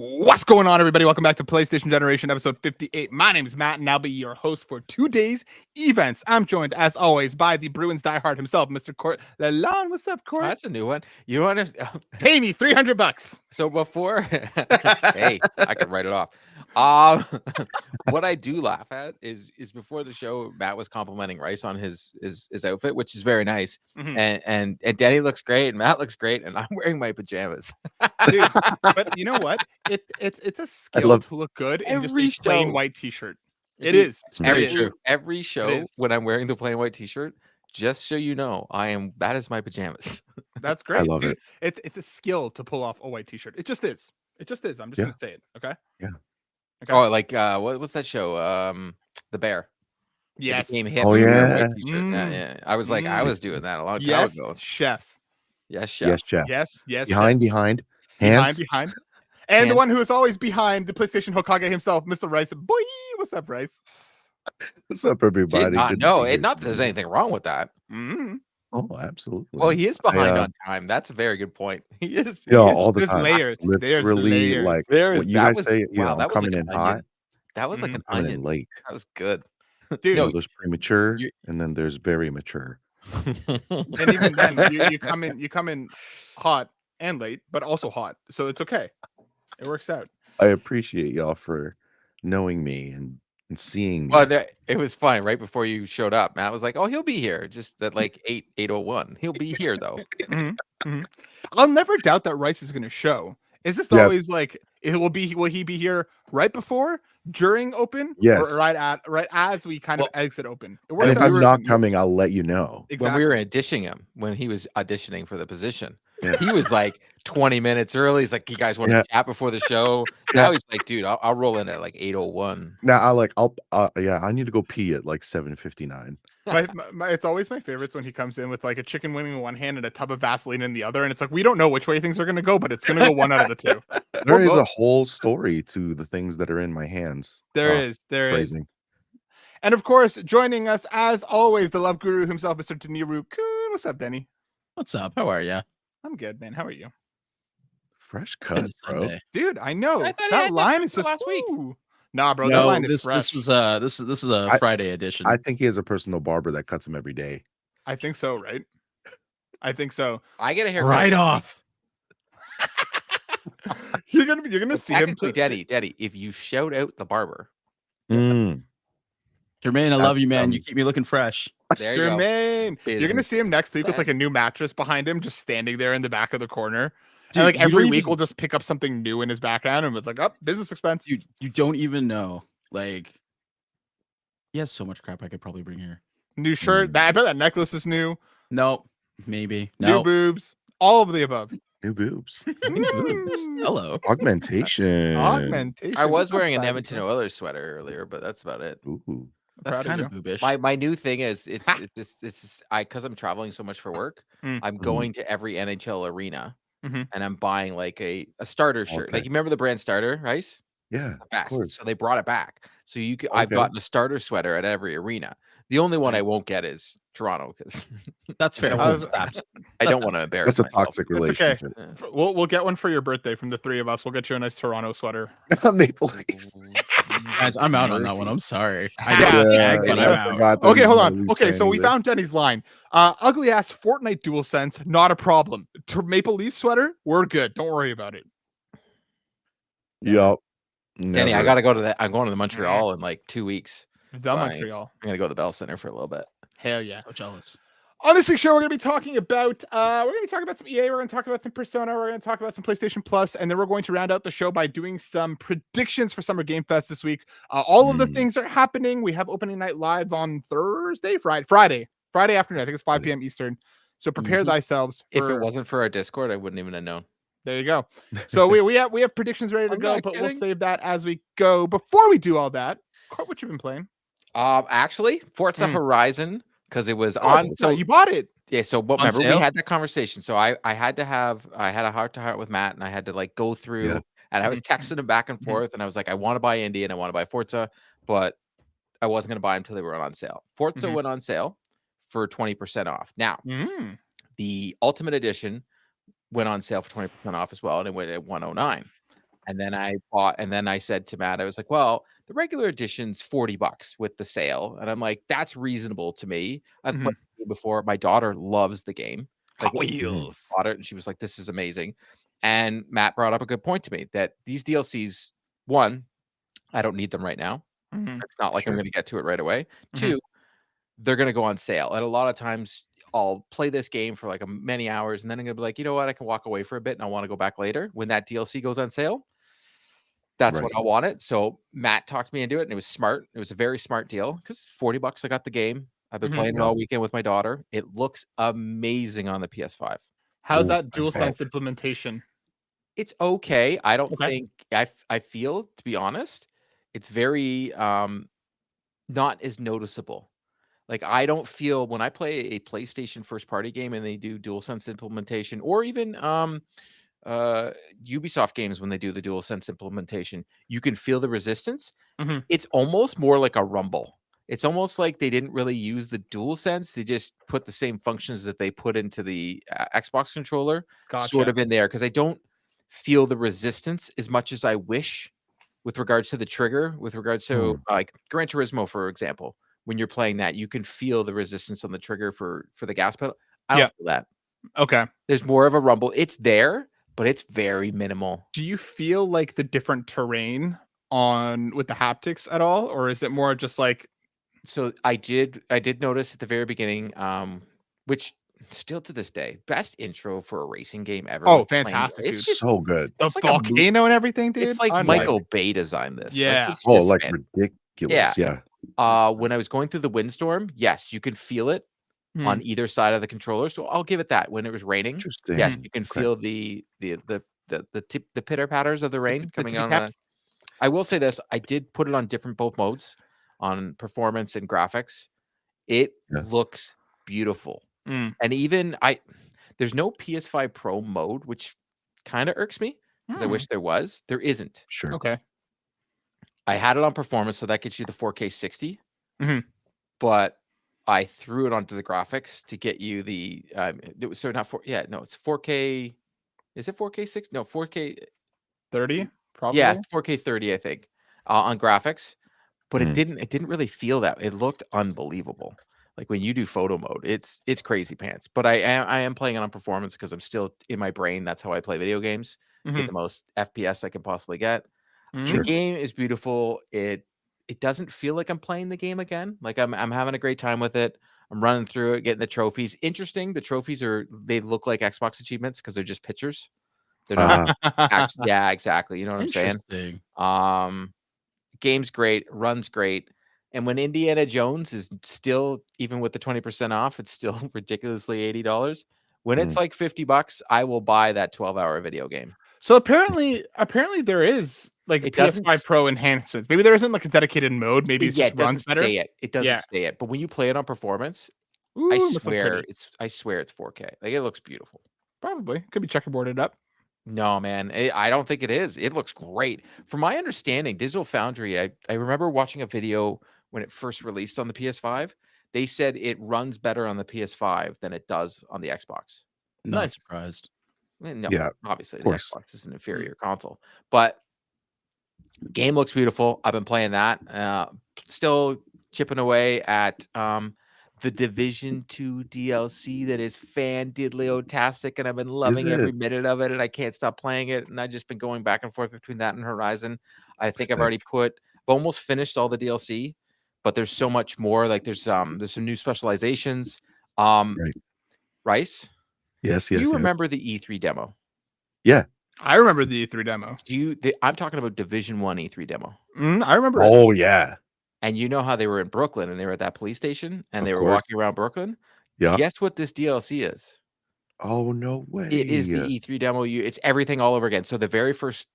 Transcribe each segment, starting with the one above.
What's going on, everybody? Welcome back to PlayStation Generation episode 58. My name is Matt, and I'll be your host for today's events. I'm joined, as always, by the Bruins diehard himself, Mr. Court Lalonde. What's up, Oh, Court? that's a new one. You want to Pay me $300. So before, hey, I could write it off. What I do laugh at is before the show, Matt was complimenting Rice on his outfit, which is very nice, and Danny looks great, and Matt looks great, and I'm wearing my pajamas. Dude, but you know what? It's a skill to look good in just a plain white t-shirt. It is. It's very true. Every show when I'm wearing the plain white t-shirt, just so you know, that is my pajamas. That's great. I love it. It's a skill to pull off a white t-shirt. It just is. It just is. I'm just gonna say it. Okay. Yeah. Okay. Oh, like what's that show? The Bear. Yes. Oh yeah. Yeah. I was like, I was doing that a long time ago. Chef. Yes, chef. Yes, chef. Yes. Behind. Hands. Behind. And the one who is always behind the PlayStation Hokage himself, Mr. Rice. Boy, what's up, Rice? What's up, everybody? Not that there's anything wrong with that. Mm-hmm. Oh, absolutely. Well, he is behind on time. That's a very good point. He is. All the There's time. layers. There's Really, layers. like There's what you guys say. I'm coming in hot. That was like an Coming onion. in late. That was good, dude. There's premature, and then there's very mature. And even then, you come in hot and late, but also hot, so it's okay. It works out. I appreciate y'all for knowing me and seeing me. Well, it was funny. Right before you showed up, Matt was like, "Oh, he'll be here." Just at like 8:01. He'll be here though. I'll never doubt that Rice is going to show. Is this always like will he be here right before, during open, yes, or right as we kind of exit open? And if I'm not coming, I'll let you know. Exactly. When we were auditioning him, when he was auditioning for the position, he was like 20 minutes early. He's like, "You guys want to chat before the show?" Now he's like, "Dude, I'll roll in at like 8:01." Now I need to go pee at like 7:59. It's always my favorites when he comes in with like a chicken wing in one hand and a tub of Vaseline in the other, and it's like we don't know which way things are going to go, but it's going to go one out of the two. There is a whole story to the things that are in my hands. There is. And of course, joining us as always, the love guru himself, Mr. Deniru-kun. What's up, Denny? What's up? How are you? I'm good, man. How are you? Fresh cut, bro. Dude, I know that line is just last week. Nah, bro, that line is fresh. This is a Friday edition. I think he has a personal barber that cuts him every day. I think so, right? I think so. I get a haircut right off. You're gonna see him. Daddy, if you shout out the barber. Jermaine, I love you, man. You keep me looking fresh. Jermaine, you're gonna see him next week with like a new mattress behind him, just standing there in the back of the corner. Dude, and like every week we'll just pick up something new in his background and it's like, oh, business expense. You don't even know. Like, he has so much crap I could probably bring here. New shirt. I bet that necklace is new. Nope. Maybe. New boobs. All of the above. New boobs. Hello. Augmentation. I was wearing an Edmonton Oilers sweater earlier, but that's about it. Ooh. That's kind of boobish. My new thing is it's because I'm traveling so much for work. I'm going to every NHL arena. And I'm buying like a starter shirt. Like you remember the brand Starter, Rice? Yeah, of course. So they brought it back. So I've gotten a starter sweater at every arena. The only one I won't get is Toronto because that's fair. I don't want to embarrass. That's a toxic relationship. It's okay. We'll get one for your birthday from the three of us. We'll get you a nice Toronto sweater. Maple Leafs. Guys, I'm out on that one. I'm sorry. Okay, hold on. Okay, so we found Denny's line. Ugly ass Fortnite DualSense, not a problem. Maple Leaf sweater, we're good. Don't worry about it. Yup. Denny, I gotta go to that. I'm going to the Montreal in like 2 weeks. Montreal. I'm gonna go to the Bell Center for a little bit. Hell yeah. So jealous. On this week's show, we're going to be talking about some EA, we're going to talk about some Persona, we're going to talk about some PlayStation Plus, and then we're going to round out the show by doing some predictions for Summer Game Fest this week. All of the things are happening. We have opening night live on Friday afternoon. I think it's 5 p.m. Eastern. So prepare thyselves. If it wasn't for our Discord, I wouldn't even have known. There you go. So we have predictions ready to go, but we'll save that as we go. Before we do all that, Court, what you been playing? Actually, Forza Horizon. Because it was on. So you bought it. Yeah. So remember we had that conversation. So I had a heart to heart with Matt, and I had to like go through, and I was texting him back and forth, and I was like, I want to buy Indy and I want to buy Forza, but I wasn't going to buy them until they were on sale. Forza went on sale for 20% off. Now, the Ultimate Edition went on sale for 20% off as well, and it went at $109. And then I said to Matt, I was like, well, the regular edition's $40 with the sale. And I'm like, that's reasonable to me. I've played the game before. My daughter loves the game. Like, Hot Wheels. bought it and she was like, this is amazing. And Matt brought up a good point to me that these DLCs, one, I don't need them right now. It's not like I'm going to get to it right away. Two, they're going to go on sale. And a lot of times I'll play this game for like many hours and then I'm going to be like, you know what? I can walk away for a bit and I want to go back later when that DLC goes on sale. That's what I wanted. So Matt talked me into it and it was smart. It was a very smart deal because $40, I got the game. I've been playing it all weekend with my daughter. It looks amazing on the PS5. How's that DualSense implementation? It's okay. I don't think I feel, to be honest, it's very not as noticeable. Like I don't feel when I play a PlayStation first party game and they do DualSense implementation, or even Ubisoft games when they do the DualSense implementation, you can feel the resistance. It's almost more like a rumble. It's almost like they didn't really use the DualSense. They just put the same functions that they put into the Xbox controller sort of in there because I don't feel the resistance as much as I wish with regards to the trigger, with regards to like Gran Turismo, for example. When you're playing that, you can feel the resistance on the trigger for the gas pedal. I don't feel that. Okay. There's more of a rumble. It's there, but it's very minimal. Do you feel like the different terrain with the haptics at all, or is it more just like? So I did notice at the very beginning, which still to this day, best intro for a racing game ever. Oh, fantastic! It's just so good. The volcano and everything, dude. It's like Michael Bay designed this. Yeah. Like, Ridiculous. Yeah. When I was going through the windstorm, yes, you can feel it on either side of the controller. So I'll give it that. When it was raining, Interesting. yes, you can feel the pitter patters of the rain coming on. I will say this: I did put it on both modes, on performance and graphics. It looks beautiful, and even there's no PS5 Pro mode, which kind of irks me because I wish there was. There isn't. Sure. Okay. I had it on performance, so that gets you the 4K 60. But I threw it onto the graphics to get you the so not four. Yeah, no, it's 4K. Is it 4K 6? No, 4K 30. Probably. Yeah, 4K 30, I think, on graphics. But it didn't really feel that. It looked unbelievable. Like when you do photo mode, it's crazy pants. But I am playing it on performance because I'm still in my brain. That's how I play video games. Get the most FPS I can possibly get. The game is beautiful. It doesn't feel like I'm playing the game again. Like I'm having a great time with it. I'm running through it, getting the trophies. Interesting. The trophies they look like Xbox achievements because they're just pictures. They're not yeah, exactly. You know what I'm saying? Game's great, runs great. And when Indiana Jones is still, even with the 20% off, it's still ridiculously $80. When it's like $50, I will buy that 12-hour video game. So apparently there is like a PS5 Pro enhancements. Maybe there isn't like a dedicated mode. Maybe it just runs better. It doesn't say it. But when you play it on performance, I swear it's 4K. Like it looks beautiful. Probably could be checkerboarded up. No, man, I don't think it is. It looks great. From my understanding, Digital Foundry, I remember watching a video when it first released on the PS5. They said it runs better on the PS5 than it does on the Xbox. Not surprised. No, obviously the Xbox is an inferior console, but game looks beautiful. I've been playing that. Still chipping away at the Division 2 DLC that is fan-diddly-o-tastic, and I've been loving every minute of it, and I can't stop playing it, and I've just been going back and forth between that and Horizon. I think I've already almost finished all the DLC, but there's so much more. Like there's some new specializations. Rice? Yes. Do you remember the E3 demo? Yeah. I remember the E3 demo. I'm talking about Division 1 E3 demo. I remember it. Yeah. And you know how they were in Brooklyn and they were at that police station and they were walking around Brooklyn? Yeah. Guess what this DLC is? Oh, no way. It is the E3 demo. It's everything all over again. So the very first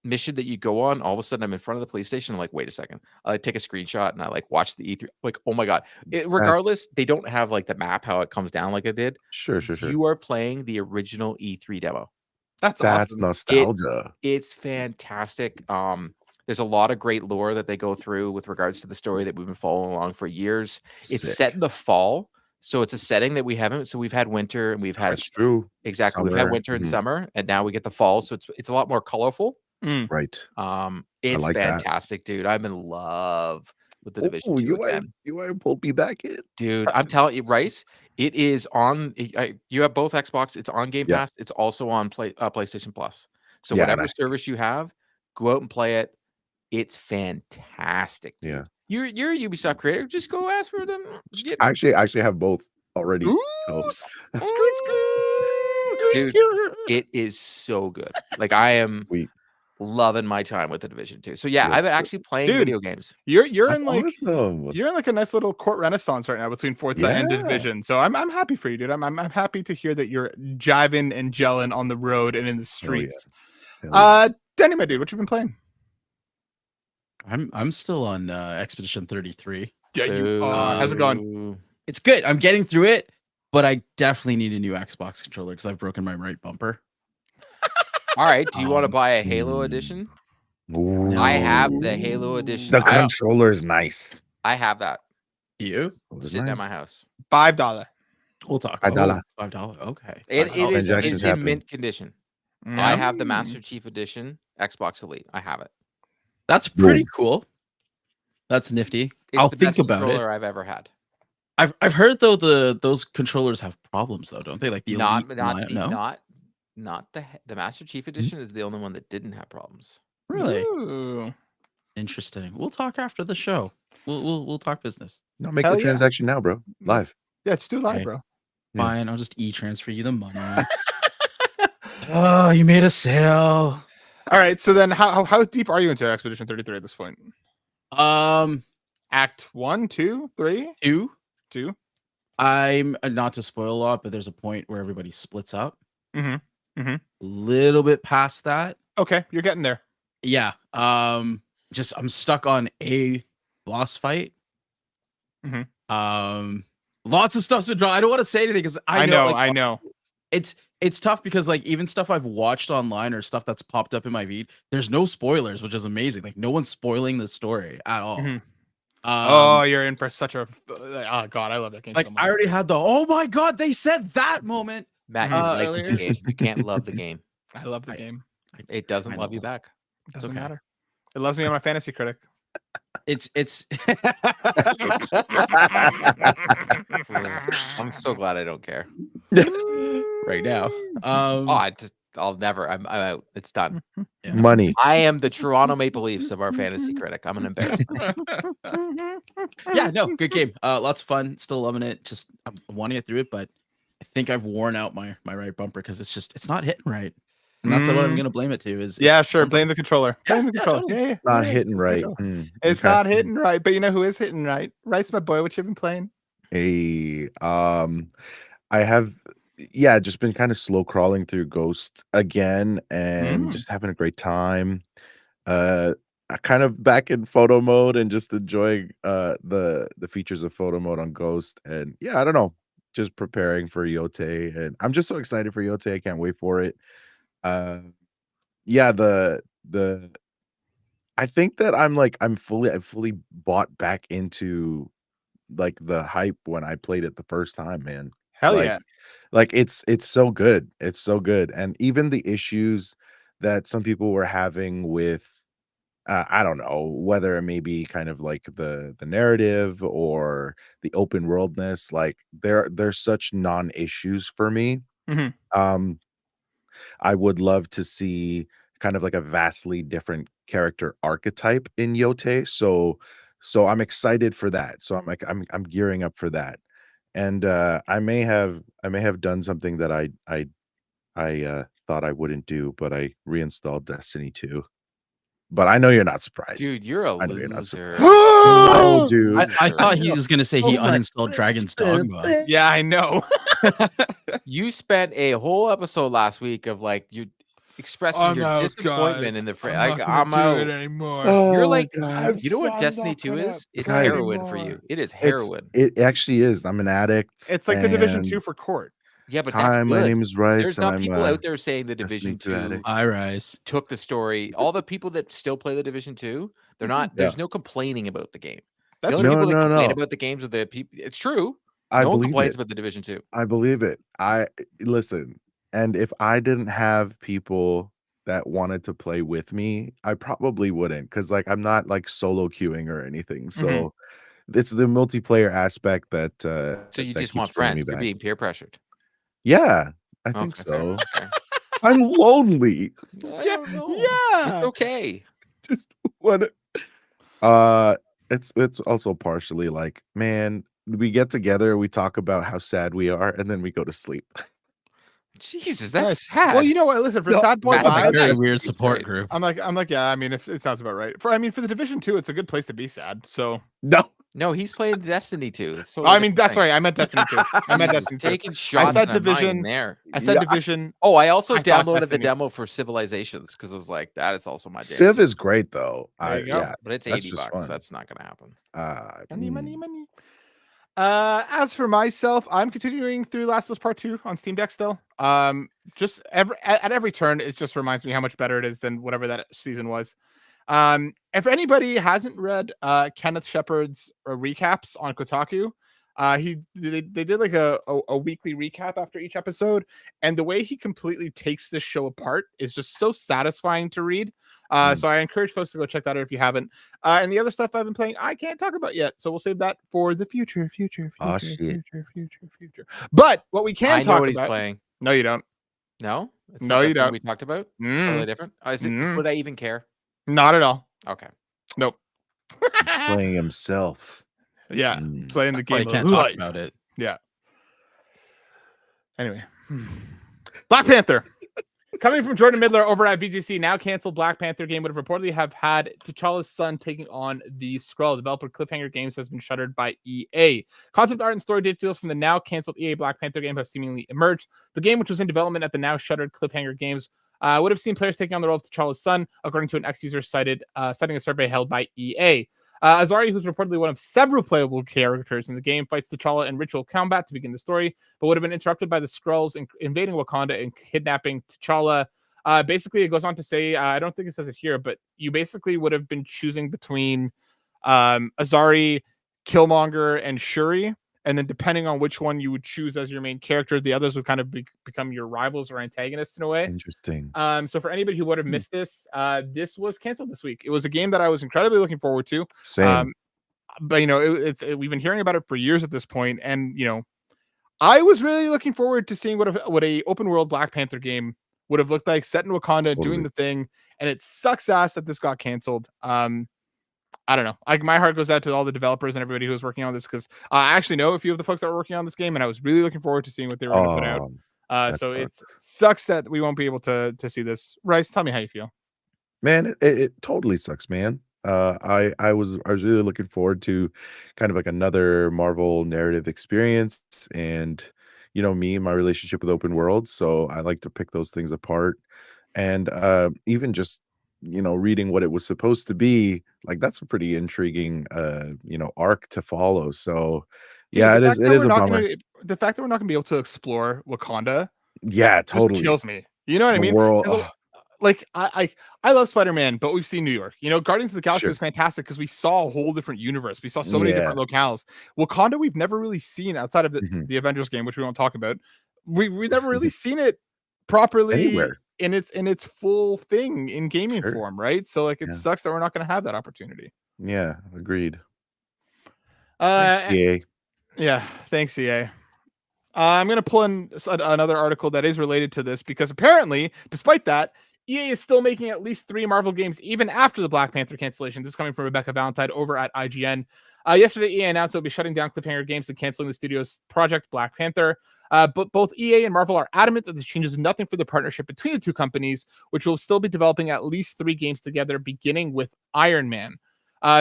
mission that you go on, all of a sudden I'm in front of the police station. I'm like, wait a second. I take a screenshot and I like watch the E3. Like, oh my God. Regardless, they don't have like the map, how it comes down like it did. Sure. You are playing the original E3 demo. That's awesome. Nostalgia. It's fantastic. There's a lot of great lore that they go through with regards to the story that we've been following along for years. It's set in the fall, so it's a setting that we haven't. So we've had winter and we've had That's true. Exactly. We've had winter and summer, and now we get the fall. So it's a lot more colorful. Right. It's like that. fantastic, dude. I'm in love with the Division Oh, 2 you again. might have pulled me back in. Dude, I'm telling you, Rice, it is on you have both Xbox, it's on Game Yeah. Pass, it's also on PlayStation Plus. So Yeah, whatever and service you have, go out and play it. It's fantastic, dude. Yeah. You're a Ubisoft creator, just go ask for them. I actually have both already. Ooh, So that's good. Dude, it is so good. Like, I am we loving my time with the Division 2. So yeah, Yeah. I've been actually playing Dude, video games. You're That's in like awesome. you're in like a nice little court renaissance right now between Forza and Yeah. Division. So I'm happy for you, dude. I'm happy to hear that you're jiving and gelling on the road and in the Hell yeah. streets. Hell yeah. Danny, my dude, what you been playing? I'm still on Expedition 33. Yeah, you how's it going? Boo. It's good. I'm getting through it, but I definitely need a new Xbox controller because I've broken my right bumper. All right, do you want to Um, buy a Halo edition? Ooh. I have the Halo edition. The controller is nice. I have that You? It's sitting at my nice. house. $5. We'll talk. $5. $5. Okay. It $5. is Transactions it's in happen. mint condition. I have the Master Chief Edition Xbox Elite. I have it. That's pretty cool. That's nifty. It's I'll the think best about it. controller I've ever had. I've heard though those controllers have problems though, don't they? Like the Not Elite not lineup? the, No? not the Master Chief Edition is the only one that didn't have problems. Really? Ooh. Interesting. We'll talk after the show. We'll talk business. No, make Hell the yeah. transaction now, bro. Live. Yeah, just do live, Okay. bro. Yeah. Fine, I'll just e-transfer you the money. Oh, you made a sale. All right, so then how deep are you into Expedition 33 at this point? Act 1, 2, 3, 2. 2. I'm not to spoil a lot, but there's a point where everybody splits up. Mm-hmm. Little bit past that. Okay, you're getting there. Yeah. Just I'm stuck on a boss fight. Lots of stuff's been drawn. I don't want to say anything because I know. It's tough because like even stuff I've watched online or stuff that's popped up in my feed, there's no spoilers, which is amazing. Like no one's spoiling the story at all. Oh, you're in for such a oh god, I love that game. Like so much. I already had the oh my god, they said that moment. Matt, you like earlier. the game. You can't love the game. I love the game. It doesn't love you know. back. It doesn't okay. matter. It loves me on my fantasy critic. It's I'm so glad I don't care. right now. I'll never. I'm out. It's done. Yeah. Money. I am the Toronto Maple Leafs of our fantasy critic. I'm an embarrassment. Yeah, no, good game. Lots of fun. Still loving it. Just I'm wanting to get through it, but I think I've worn out my right bumper because it's not hitting right. And that's what I'm gonna blame it to. Yeah, sure. Blame the controller. Blame the controller. totally. Yeah, Not hitting right. It's Okay. not hitting right. But you know who is hitting right? Rice, my boy. What you been playing? Hey, I have, just been kind of slow crawling through Ghost again and just having a great time. I kind of back in photo mode and just enjoying the features of photo mode on Ghost. And yeah, I don't know, just preparing for Yote, and I'm just so excited for Yote. I can't wait for it. The I think that I fully bought back into like the hype when I played it the first time, man. Hell Like yeah. like it's so good. It's so good. And even the issues that some people were having with I don't know whether it may be kind of like the narrative or the open worldness, like they're such non-issues for me. Mhm. I would love to see kind of like a vastly different character archetype in Yote. So I'm excited for that. So I'm gearing up for that. And I may have done something that I thought I wouldn't do, but I reinstalled Destiny 2. But I know you're not surprised. Dude, you're a I know you're not loser. surprised. No, dude. I thought he was gonna say he Oh my uninstalled Dragon's Dogma. Yeah, I know. You spent a whole episode last week of like you expressing your disappointment in the I'm out anymore. You're like, God. you know what Destiny 2 is? It's Guys. heroin for you. It is heroin. It actually is. I'm an addict. It's like the Division and 2 for court. Yeah, but Hi, that's my good. name is Rice, There's and not I'm people out there saying the Destiny Division 2 2 addict. I rise. took the story. All the people that still play the Division 2, they're not. Yeah. There's no complaining about the game. The That's only people that No, complain no. about the games are the people. It's true. I No one believe complains it. about the Division 2. I believe it. I listen, and if I didn't have people that wanted to play with me, I probably wouldn't, because like I'm not like solo queuing or anything. So it's the multiplayer aspect that So you that just keeps want bringing me friends. You're back. being peer pressured. Yeah, I think Okay, fair. so. Okay. I'm lonely. I Yeah, don't know. It's yeah. okay. Just want uh it's also partially like, man, we get together, we talk about how sad we are, and then we go to sleep. Jesus, Nice. that's sad. Well, you know what? Listen, for No, sad boy Matt, Like a Matt vibes, very Dice weird seems support great. group. I'm like, yeah. I mean, if it sounds about right. For the Division 2, it's a good place to be sad. So, no. No, he's playing Destiny 2. It's I totally mean, different that's thing. right. I meant Destiny 2. I meant Jesus, Destiny 2. taking I shots said in a mine Division. there. I said Yeah, Division. Oh, I also I thought downloaded the Destiny. demo for Civilizations because I was like, that is also my jam. Civ is great though. There you go. Yeah, But it's that's $80. just fun. That's not gonna happen. Money. As for myself, I'm continuing through Last of Us Part 2 on Steam Deck still. Just at every turn, it just reminds me how much better it is than whatever that season was. If anybody hasn't read Kenneth Shepard's recaps on Kotaku, they did like a weekly recap after each episode, and the way he completely takes this show apart is just so satisfying to read. So I encourage folks to go check that out if you haven't. And the other stuff I've been playing, I can't talk about yet, so we'll save that for the future. Oh, shit. But what we can I know talk what he's about. playing. No, you don't. No? It's No, not you that thing don't. we talked about? Mm. Totally different? Would I even care? Not at all. Okay. Nope. He's playing himself. Yeah, playing the That's why game you can't of talk life. about it. Yeah. Anyway, Black Panther. Coming from Jordan Midler over at VGC, now canceled Black Panther game would have reportedly had T'Challa's son taking on the Skrull. Developer Cliffhanger Games has been shuttered by EA. Concept art and story details from the now canceled EA Black Panther game have seemingly emerged. The game, which was in development at the now shuttered Cliffhanger Games, would have seen players taking on the role of T'Challa's son, according to an ex-user citing a survey held by EA. Azari, who's reportedly one of several playable characters in the game, fights T'Challa in ritual combat to begin the story, but would have been interrupted by the Skrulls invading Wakanda and kidnapping T'Challa. Basically, it goes on to say, I don't think it says it here, but you basically would have been choosing between Azari, Killmonger, and Shuri. And then depending on which one you would choose as your main character, the others would kind of become your rivals or antagonists in a way. Interesting. So for anybody who would have missed this, this was canceled this week. It was a game that I was incredibly looking forward to. Same. But you know, we've been hearing about it for years at this point, and you know, I was really looking forward to seeing what a open world Black Panther game would have looked like, set in Wakanda, doing the thing. And it sucks ass that this got canceled. I don't know. My heart goes out to all the developers and everybody who was working on this, because I actually know a few of the folks that were working on this game, and I was really looking forward to seeing what they were going to put out. So it sucks that we won't be able to see this. Rice, tell me how you feel. Man, it totally sucks, man. I was really looking forward to kind of like another Marvel narrative experience, and you know me, my relationship with open worlds, so I like to pick those things apart. And even just reading what it was supposed to be, like that's a pretty intriguing arc to follow. So Dude, yeah, it is a bummer. The fact that we're not gonna be able to explore Wakanda, Yeah, just totally. kills me. You know what I The mean? world. Like I love Spider-Man, but we've seen New York. You know, Guardians of the Galaxy Sure. was fantastic because we saw a whole different universe. We saw so many different locales. Wakanda, we've never really seen outside of the Avengers game, which we won't talk about. We've never really seen it properly Anywhere. in its full thing in gaming Sure. form, right? So like it Yeah. sucks that we're not going to have that opportunity. Yeah, agreed. Thanks, EA. Yeah, thanks, EA. I'm going to pull in another article that is related to this, because apparently, despite that, EA is still making at least 3 Marvel games even after the Black Panther cancellation. This is coming from Rebecca Valentine over at IGN. Yesterday, EA announced it will be shutting down Cliffhanger Games and canceling the studio's project Black Panther. But both EA and Marvel are adamant that this changes nothing for the partnership between the two companies, which will still be developing at least 3 games together, beginning with Iron Man.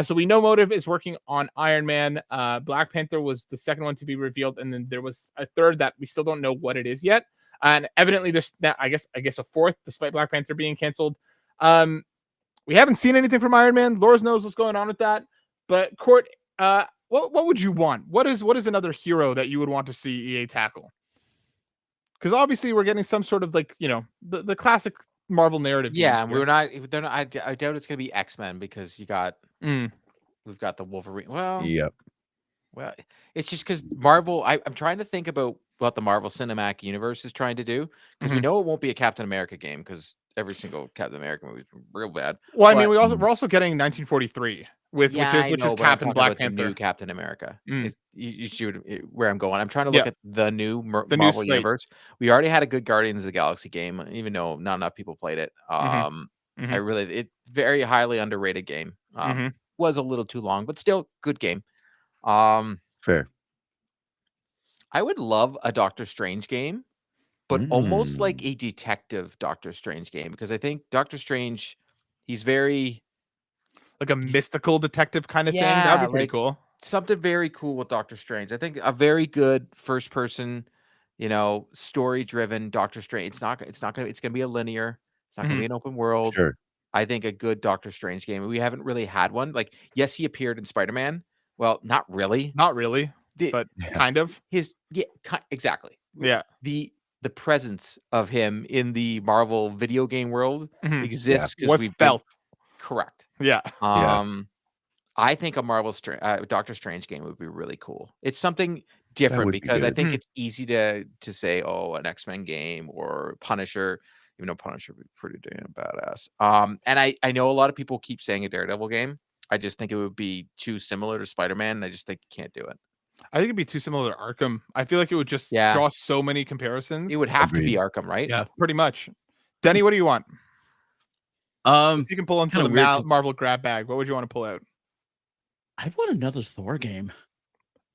So we know Motive is working on Iron Man. Black Panther was the second one to be revealed, and then there was a third that we still don't know what it is yet. And evidently, there's I guess a fourth, despite Black Panther being canceled. We haven't seen anything from Iron Man. Lord knows what's going on with that. But Court, what would you want? What is another hero that you would want to see EA tackle? Because obviously we're getting some sort of the classic Marvel narrative. Yeah, and we're not. They're not. I doubt it's gonna be X-Men, because we've got the Wolverine. Yep. Well, it's just because Marvel. I'm trying to think about what the Marvel Cinematic Universe is trying to do, because we know it won't be a Captain America game, because every single Captain America movie is real bad. Well, I But mean, we're also getting 1943 which is but I'm Captain talking Black about the Panther. new Captain America. Mm. You see where I'm going. I'm trying to Yeah. look at the new The new Marvel slate. universe. We already had a good Guardians of the Galaxy game, even though not enough people played it. It very highly underrated game. Was a little too long, but still good game. Fair. I would love a Doctor Strange game, but almost like a detective Doctor Strange game, because I think Doctor Strange, he's very like a mystical detective kind of thing. That would be pretty cool. Something very cool with Doctor Strange. I think a very good first person, story driven Doctor Strange. It's gonna be a linear. It's not gonna be an open world. Sure. I think a good Doctor Strange game. We haven't really had one. Like, yes, he appeared in Spider-Man. Well, not really. Not really, but kind of. Exactly. Yeah. The presence of him in the Marvel video game world exists because was felt. Correct. Yeah. I think a Doctor Strange game would be really cool. It's something different because I think it's easy to say, oh, an X-Men game or Punisher, even though Punisher would be pretty damn badass. And I know a lot of people keep saying a Daredevil game. I just think it would be too similar to Spider-Man, and I just think you can't do it. I think it'd be too similar to Arkham. I feel like it would just draw so many comparisons. It would have to be Arkham, right? Yeah, pretty much. Denny, what do you want? If you can pull into the Marvel grab bag, what would you want to pull out? I want another Thor game.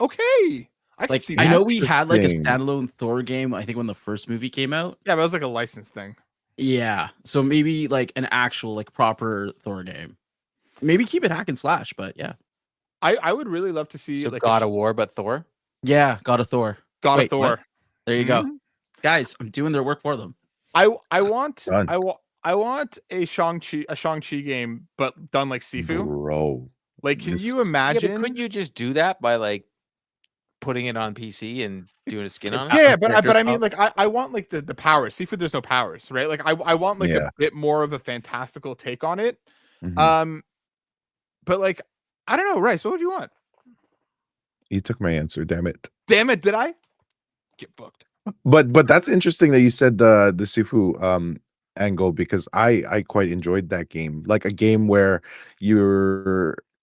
Okay. I can see that. I know we had like a standalone Thor game, I think when the first movie came out. Yeah, but it was like a licensed thing. Yeah. So maybe like an actual like proper Thor game. Maybe keep it hack and slash, but yeah. I would really love to see like God of War, but Thor? Yeah, God of Thor. God of Thor. What? There you go. Guys, I'm doing their work for them. I want a Shang-Chi game, but done like Sifu. Bro. Like, can you imagine? Yeah, but couldn't you just do that by like putting it on PC and doing a skin on it? Yeah, but I mean, like, I want like the powers. Sifu, there's no powers, right? Like, I want like a bit more of a fantastical take on it. But like, I don't know, Rice, what would you want? You took my answer, damn it. Damn it, did I? Get booked. But that's interesting that you said the Sifu angle, because I quite enjoyed that game. Like a game where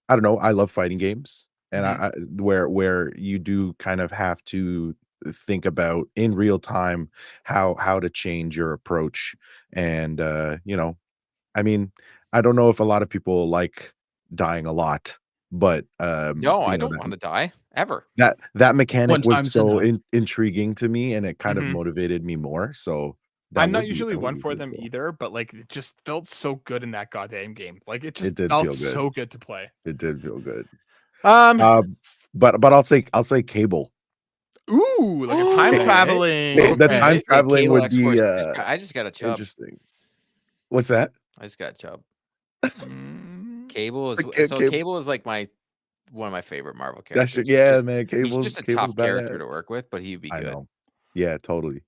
I don't know, I love fighting games, and where you do kind of have to think about in real time how to change your approach. And I mean, I don't know if a lot of people like dying a lot, but no, I don't want to die ever. That mechanic was so intriguing to me, and it kind of motivated me more. So I'm not usually one for them either, but like it just felt so good in that goddamn game. Like it just felt so good to play. It did feel good. But I'll say Cable. Ooh, like a time traveling. The time traveling would be I just got a chub. Interesting. What's that? I just got a chub. Cable is Cable is like one of my favorite Marvel characters. Man, Cable's he's just a tough character to work with, but he would be good. I know. Yeah, totally.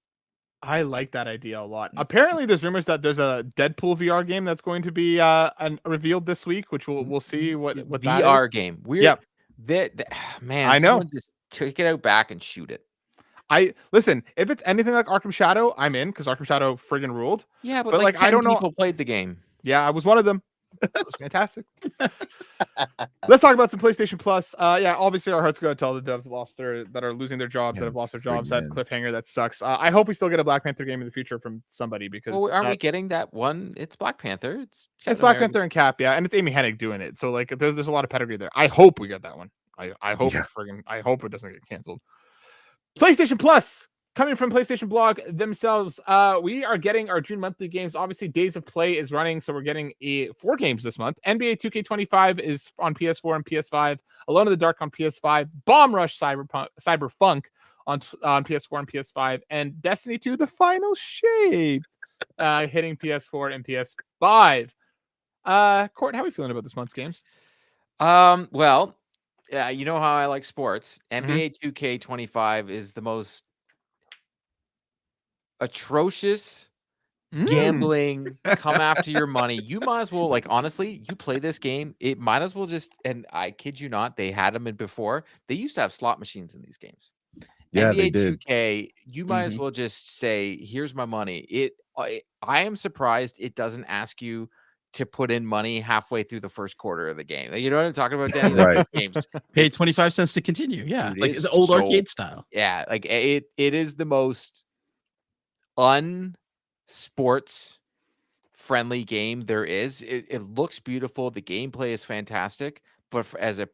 I like that idea a lot. Apparently, there's rumors that there's a Deadpool VR game that's going to be revealed this week, which we'll see what that VR is. game. Weird. Man, I know. Just take it out back and shoot it. Listen. If it's anything like Arkham Shadow, I'm in, because Arkham Shadow friggin' ruled. Yeah, but like I don't know. People played the game. Yeah, I was one of them. It was fantastic. Let's talk about some PlayStation Plus. Obviously our hearts go out to all the devs that are losing their jobs, that have lost their jobs. That cliffhanger, that sucks. I hope we still get a Black Panther game in the future from somebody, because aren't we getting that one? It's Black Panther. It's Black Panther and Cap, and it's Amy Hennig doing it. So like there's a lot of pedigree there. I hope we get that one. I hope I hope it doesn't get canceled. PlayStation Plus. Coming from PlayStation Blog themselves, we are getting our June monthly games. Obviously, Days of Play is running, so we're getting 4 games this month. NBA 2K25 is on PS4 and PS5. Alone in the Dark on PS5. Bomb Rush Cyberpunk on PS4 and PS5. And Destiny 2, The Final Shape, hitting PS4 and PS5. Court, how are we feeling about this month's games? Well, you know how I like sports. NBA 2K25 is the most atrocious gambling, come after your money. You might as well, like, honestly, you play this game, it might as well just, and I kid you not, they had them in before. They used to have slot machines in these games, Yeah, they NBA did. 2K, you might as well just say, "Here's my money." I am surprised it doesn't ask you to put in money halfway through the first quarter of the game. You know what I'm talking about, Danny? Like, Right. games, Pay 25 cents to continue. Yeah, dude, like it's the old so arcade style. yeah, like it is the most unsports friendly game there is. It looks beautiful. The gameplay is fantastic, but as a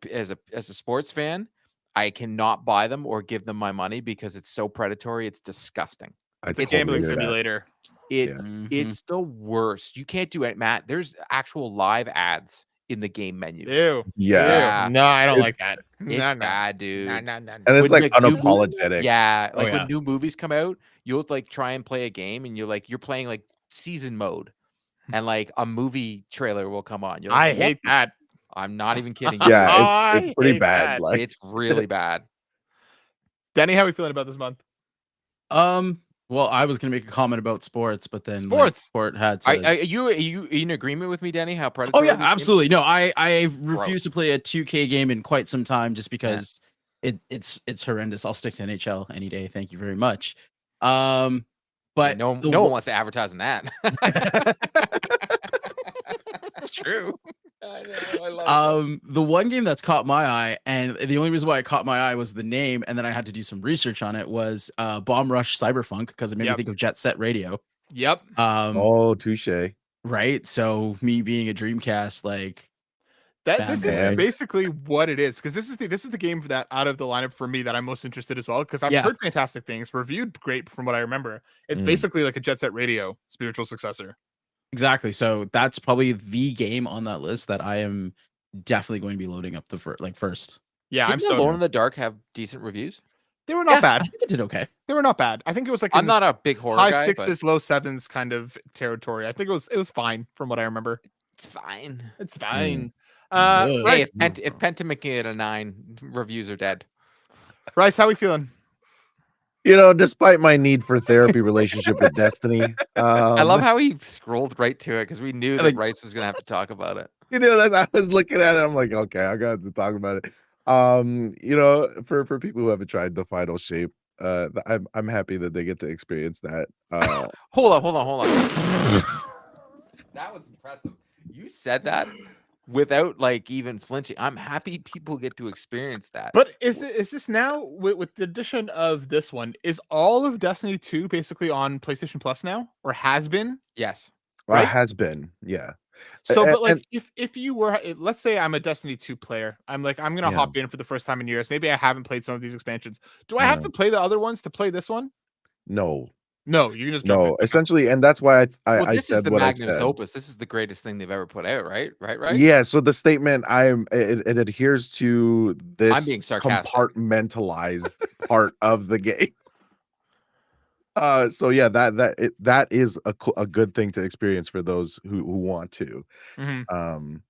sports fan, I cannot buy them or give them my money because it's so predatory. It's disgusting. It's a It's gambling hear that. simulator. It's the worst. You can't do it, Matt. There's actual live ads in the game menus. Ew. Yeah. Ew. No, I don't It's like that. It's bad, dude. No. And it's When like the new unapologetic. Yeah, Oh, like when yeah. new movies come out, you'll like try and play a game and you're playing like season mode and like a movie trailer will come on. You're like, I "What hate the-" that. I'm not even kidding you. Yeah, I it's pretty hate bad. that. Like It's really bad. Denny, how are we feeling about this month? Well, I was gonna make a comment about sports, but then Sports. sport had Are to. you in agreement with me, Danny? How Oh predatory? yeah, these games- absolutely. No, I refuse Gross. to play a 2K game in quite some time just because it's horrendous. I'll stick to NHL any day. Thank you very much. Yeah, But no the one one- wants to advertise on that. That's true. I know. I love The one game that's caught my eye, and the only reason why it caught my eye was the name, and then I had to do some research on it, was Bomb Rush Cyberpunk, because it made me think of Jet Set Radio. Yep. touche. Right. So me being a Dreamcast, like This is man. basically what it is, because this is the game that out of the lineup for me that I'm most interested as well, because I've Yeah. heard fantastic things, reviewed great from what I remember. It's basically like a Jet Set Radio spiritual successor. exactly. So that's probably the game on that list that I am definitely going to be loading up the first. Yeah, Didn't I'm so Alone in the Dark have decent reviews? they were not bad. I think it did okay. They were not bad. I think it was like I'm in not a big horror high guy, sixes, but low sevens kind of territory. I think it was fine from what I remember. it's fine. It's fine. Yeah. Hey, Rice, if Panther can get a 9, reviews are dead. Rice, how we feeling? Despite my need for therapy relationship with Destiny, I love how he scrolled right to it because we knew that like- Rice was gonna have to talk about it. that I was looking at it. I'm like, okay, I got to talk about it. For people who haven't tried the final shape, I'm happy that they get to experience that. Hold on. That was impressive. You said that without like even flinching. I'm happy people get to experience that. But is this now with the addition of this one? Is all of Destiny 2 basically on PlayStation Plus now, or has been? Yes. Right? Has been, yeah. So, A- but like, and- if you were, let's say I'm a Destiny 2 player, I'm gonna Yeah. hop in for the first time in years. Maybe I haven't played some of these expansions. Do I have to play the other ones to play this one? No, No, you can just jump in. essentially, and that's why Well, I this is said the what I magnum said. opus. This is the greatest thing they've ever put out, right? Right? Yeah, so the statement it adheres to this being sarcastic. compartmentalized part of the game. So yeah, that is a good thing to experience for those who want to. Mhm.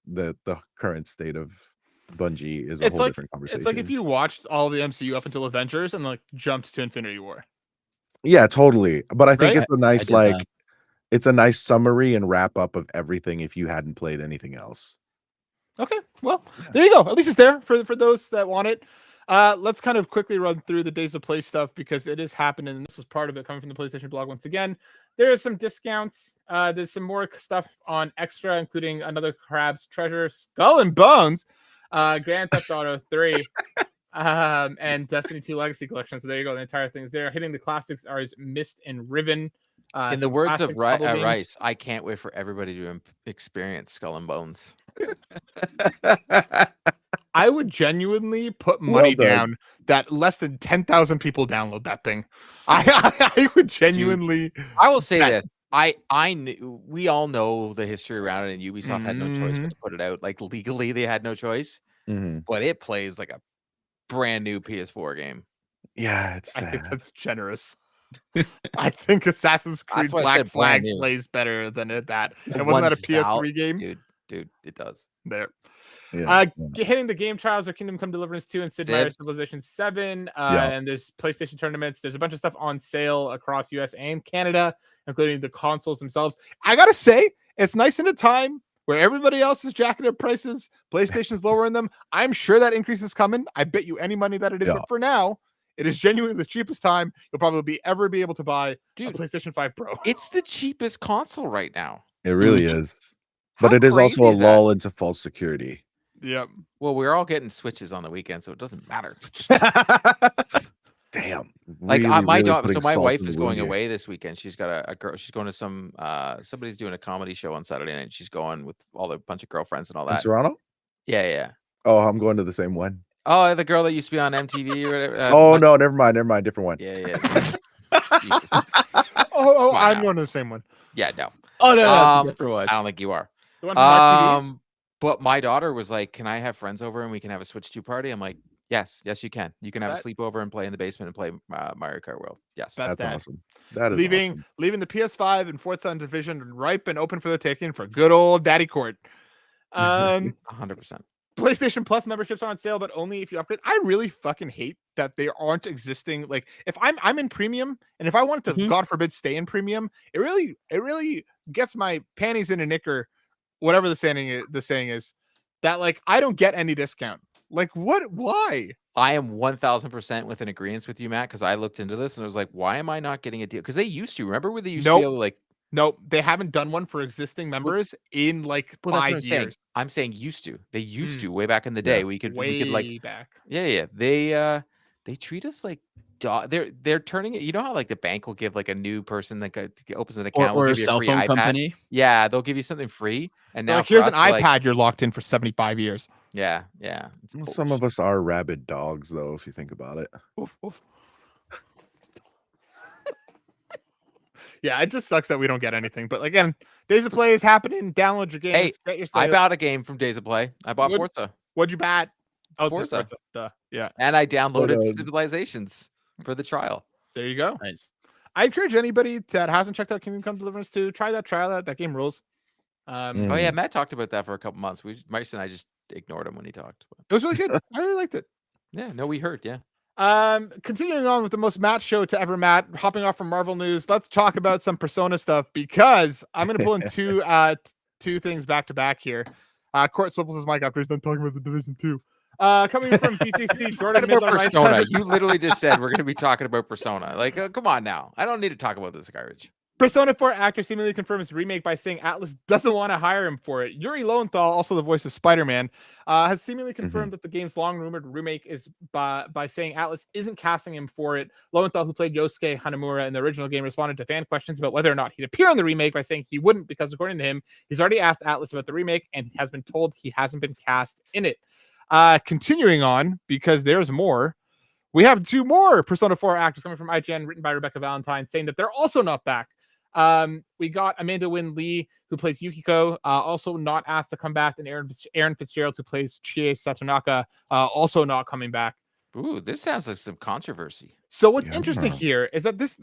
The current state of Bungie is a It's whole like different conversation. it's like if you watched all the MCU up until Avengers and like jumped to Infinity War. Yeah, totally. But I think Right? it's a nice did that. it's a nice summary and wrap up of everything if you hadn't played anything else. Okay, well, there you go. At least it's there for those that want it. Let's kind of quickly run through the Days of Play stuff because it is happening. And this was part of it coming from the PlayStation blog once again. There is some discounts. There's some more stuff on Extra, including another Crab's Treasure, Skull and Bones, Grand Theft Auto 3, and Destiny 2 Legacy Collection. So there you go. The entire thing's there. Hitting the classics are Mist and Riven. In the some words of classic puzzle games. Rice, I can't wait for everybody to experience Skull and Bones. I would genuinely put Well money done. down that less than 10,000 people download that thing. I would genuinely. I will say That- this. I knew, we all know the history around it, and Ubisoft had no choice but to put it out. Like legally, they had no choice, Mhm. but it plays like a brand new PS4 game. Yeah, it's I think sad. that's generous. I think Assassin's Creed why I Black said Flag brand new. plays better than that. And wasn't that a PS3 game? Dude, it does. There. Yeah. Hitting the game trials are Kingdom Come Deliverance 2 and Sid Meier's Civilization 7. And there's PlayStation tournaments. There's a bunch of stuff on sale across US and Canada, including the consoles themselves. I gotta say, it's nice in a time where everybody else is jacking up prices. PlayStation's lowering them. I'm sure that increase is coming. I bet you any money that it is. Yeah. But for now, It is genuinely the cheapest time you'll probably ever be able to buy a PlayStation 5 Pro. It's the cheapest console right now. It really is. How But it is also crazy a is that? lull into false security. Yep. Well, we're all getting Switches on the weekend, so it doesn't matter. Damn. Like Really, my really daughter, putting so my salt wife in the is wound going here. away this weekend. She's got a girl. She's going to some somebody's doing a comedy show on Saturday night. She's going with all the bunch of girlfriends and all In that. Toronto? Yeah. Oh, I'm going to the same one. Oh, the girl that used to be on MTV or whatever. Oh, no, never mind. Different one. Yeah. I'm going to the same one. Yeah, no. Oh no, I different don't think you are. The one from MTV? But my daughter was like, "Can I have friends over and we can have a Switch 2 party?" I'm like, "Yes, you can. You can have a sleepover and play in the basement and play Mario Kart World." Yes, That's awesome. That is leaving the PS5 and Forza and Division ripe and open for the taking for good old Daddy Court. 100%. PlayStation Plus memberships are on sale, but only if you upgrade. I really fucking hate that they aren't existing. Like if I'm in premium, and if I wanted to, God forbid, stay in premium, it really gets my panties in a knicker, whatever the saying is, that like I don't get any discount. Like what? Why? I am 1000% with an agreement with you, Matt, because I looked into this and I was like, why am I not getting a deal? Because they used to. Remember where they used to be able to like. Nope, they haven't done one for existing members in like 5 years. I'm saying used to. They used to way back in the day. We could like back. Yeah. They treat us like they're turning it. You know how like the bank will give like a new person that opens an account or will a give you cell free phone iPad. company. Yeah, they'll give you something free. And now like here's an iPad you're locked in for 75 years. Yeah. Some of us are rabid dogs, though, if you think about it. Oof. Yeah, it just sucks that we don't get anything. But again, Days of Play is happening. Download your games. Hey, get your I bought a game from Days of Play. I bought Forza. What'd you bat? Oh, Forza. Duh. Yeah. And I downloaded Civilizations for the trial. There you go. Nice. I encourage anybody that hasn't checked out Kingdom Come Deliverance to try that trial out. That game rules. Oh yeah, Matt talked about that for a couple months. Maurice and I just ignored him when he talked. It was really good. I really liked it. Yeah, no, we heard. Yeah. Continuing on with the most Matt show to ever Matt, hopping off from Marvel news, let's talk about some Persona stuff because I'm gonna pull in two things back to back here. Court swivels his mic after he's done talking about the Division 2. Coming from PTC, Jordan Persona. You literally just said we're gonna be talking about Persona. Like, come on now. I don't need to talk about this garbage. Persona 4 actor seemingly confirms remake by saying Atlas doesn't want to hire him for it. Yuri Lowenthal, also the voice of Spider-Man, has seemingly confirmed that the game's long-rumored remake is by saying Atlas isn't casting him for it. Lowenthal, who played Yosuke Hanamura in the original game, responded to fan questions about whether or not he'd appear in the remake by saying he wouldn't because, according to him, he's already asked Atlas about the remake and has been told he hasn't been cast in it. Continuing on, because there's more. We have two more Persona 4 actors coming from IGN, written by Rebecca Valentine, saying that they're also not back. We got Amanda Wynn Lee, who plays Yukiko, also not asked to come back, and Aaron Fitzgerald, who plays Chie Satonaka, also not coming back. Ooh, this sounds like some controversy. So what's interesting here is that this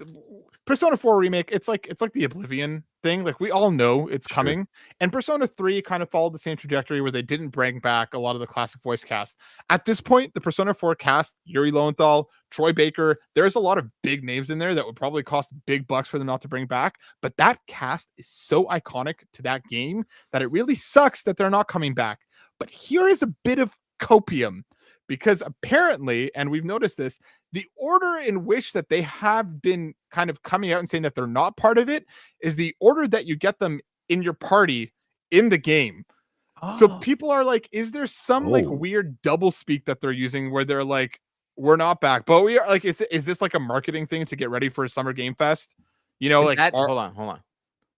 Persona 4 remake, it's like the Oblivion thing. Like we all know it's coming. And Persona 3 kind of followed the same trajectory where they didn't bring back a lot of the classic voice cast. At this point, the Persona 4 cast, Yuri Lowenthal, Troy Baker, there's a lot of big names in there that would probably cost big bucks for them not to bring back. But that cast is so iconic to that game that it really sucks that they're not coming back. But here is a bit of copium. Because apparently, and we've noticed this, the order in which that they have been kind of coming out and saying that they're not part of it is the order that you get them in your party in the game. So people are like, is there some like weird double speak that they're using where they're like, we're not back, but we are like, is this like a marketing thing to get ready for Summer Game Fest? You know, like hold on.